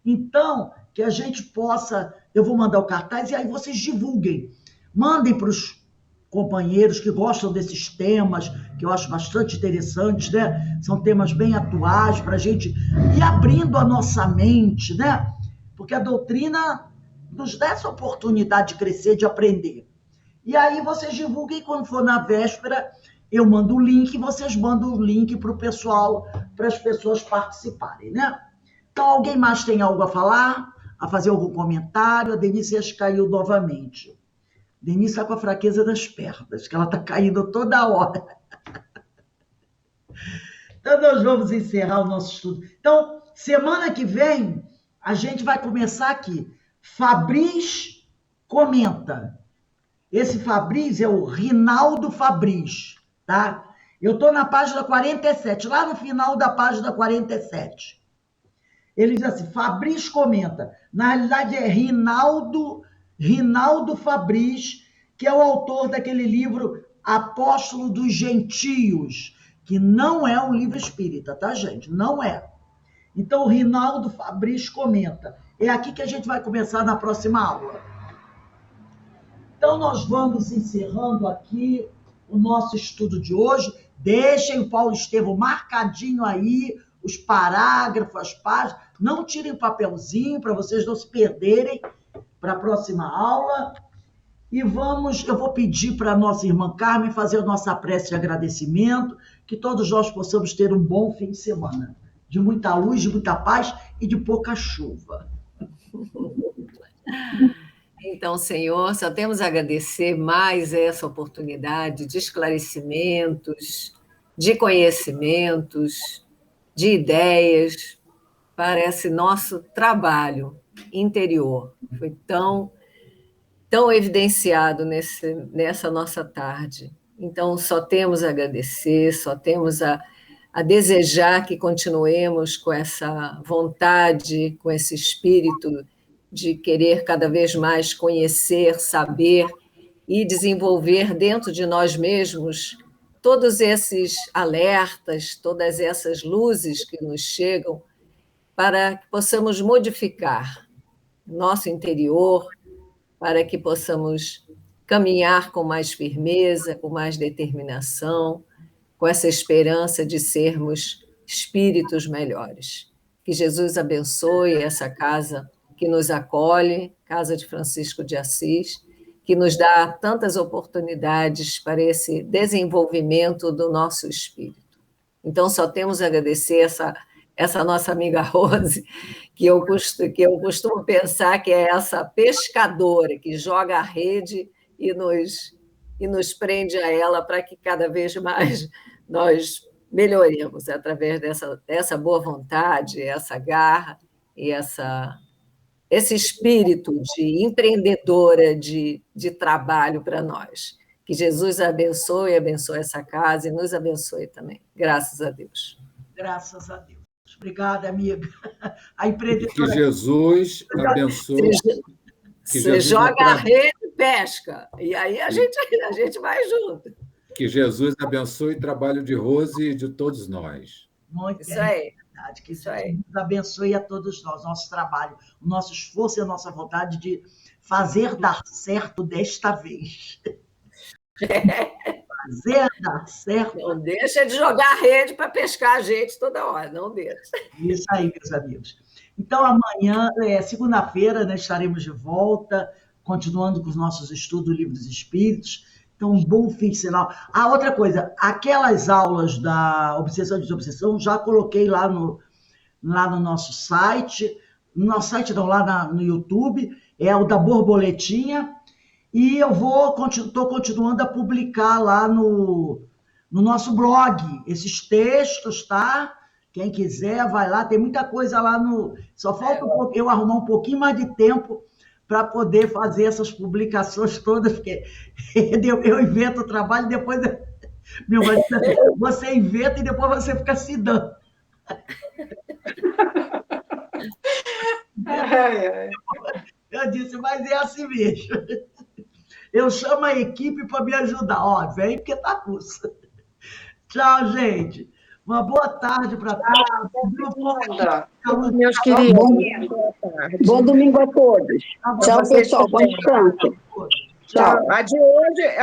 Então, que a gente possa... Eu vou mandar o cartaz e aí vocês divulguem. Mandem para os companheiros que gostam desses temas, que eu acho bastante interessantes, né? São temas bem atuais para a gente ir abrindo a nossa mente, né? Porque a doutrina nos dá essa oportunidade de crescer, de aprender. E aí vocês divulguem quando for na véspera, eu mando o link e vocês mandam o link para o pessoal, para as pessoas participarem, né? Então, alguém mais tem algo a falar? A fazer algum comentário? A Denise acho que caiu novamente. Denise está com a fraqueza das pernas, que ela está caindo toda hora. Então, nós vamos encerrar o nosso estudo. Então, semana que vem, a gente vai começar aqui. Fabris comenta. Esse Fabris é o Rinaldo Fabris, tá? Eu estou na página 47, lá no final da página 47. Ele diz assim, Fabris comenta. Na realidade é Rinaldo Fabris, que é o autor daquele livro Apóstolo dos Gentios, que não é um livro espírita, tá, gente? Não é. Então, o Rinaldo Fabris comenta. É aqui que a gente vai começar na próxima aula. Então, nós vamos encerrando aqui o nosso estudo de hoje. Deixem o Paulo Estevam marcadinho aí, os parágrafos, as páginas. Não tirem o papelzinho para vocês não se perderem para a próxima aula. E eu vou pedir para a nossa irmã Carmen fazer a nossa prece de agradecimento, que todos nós possamos ter um bom fim de semana, de muita luz, de muita paz e de pouca chuva.
Então, Senhor, só temos a agradecer mais essa oportunidade de esclarecimentos, de conhecimentos, de ideias para esse nosso trabalho interior. Foi tão evidenciado nessa nossa tarde. Então, só temos a agradecer, só temos a desejar que continuemos com essa vontade, com esse espírito de querer cada vez mais conhecer, saber e desenvolver dentro de nós mesmos todos esses alertas, todas essas luzes que nos chegam, para que possamos modificar nosso interior, para que possamos caminhar com mais firmeza, com mais determinação, com essa esperança de sermos espíritos melhores. Que Jesus abençoe essa casa que nos acolhe, Casa de Francisco de Assis, que nos dá tantas oportunidades para esse desenvolvimento do nosso espírito. Então, só temos a agradecer essa nossa amiga Rose, que eu costumo pensar que é essa pescadora que joga a rede e nos prende a ela para que cada vez mais nós melhoremos através dessa boa vontade, essa garra e esse espírito de empreendedora de trabalho para nós. Que Jesus abençoe essa casa e nos abençoe também. Graças a Deus.
Graças a Deus. Obrigada, amiga. A empreendedora...
Que Jesus abençoe.
Você joga a rede e pesca. E aí a gente vai junto.
Que Jesus abençoe o trabalho de Rose e de todos nós.
Muito
isso aí.
Verdade. Que isso aí. Deus abençoe a todos nós, nosso trabalho, o nosso esforço e a nossa vontade de fazer dar certo desta vez. Fazer dar certo.
Não deixa de jogar a rede para pescar a gente toda hora, não deixa.
Isso aí, meus amigos. Então, amanhã, segunda-feira, né, estaremos de volta, continuando com os nossos estudos do Livro dos Espíritos. Então, um bom fim de semana. Ah, outra coisa, aquelas aulas da obsessão e desobsessão, já coloquei lá no nosso site, lá no YouTube, é o da borboletinha, e eu estou continuando a publicar lá no nosso blog, esses textos, tá? Quem quiser, vai lá, tem muita coisa lá Só falta eu arrumar um pouquinho mais de tempo para poder fazer essas publicações todas, porque eu invento o trabalho e depois... Meu marido, você inventa e depois você fica se dando. Eu disse, mas é assim mesmo. Eu chamo a equipe para me ajudar. Ó, vem porque tá curso. Tchau, gente. Uma boa tarde para todos.
Meus queridos.
Bom domingo a todos. Tchau, pessoal. Bom descanso.
Tchau.
A de hoje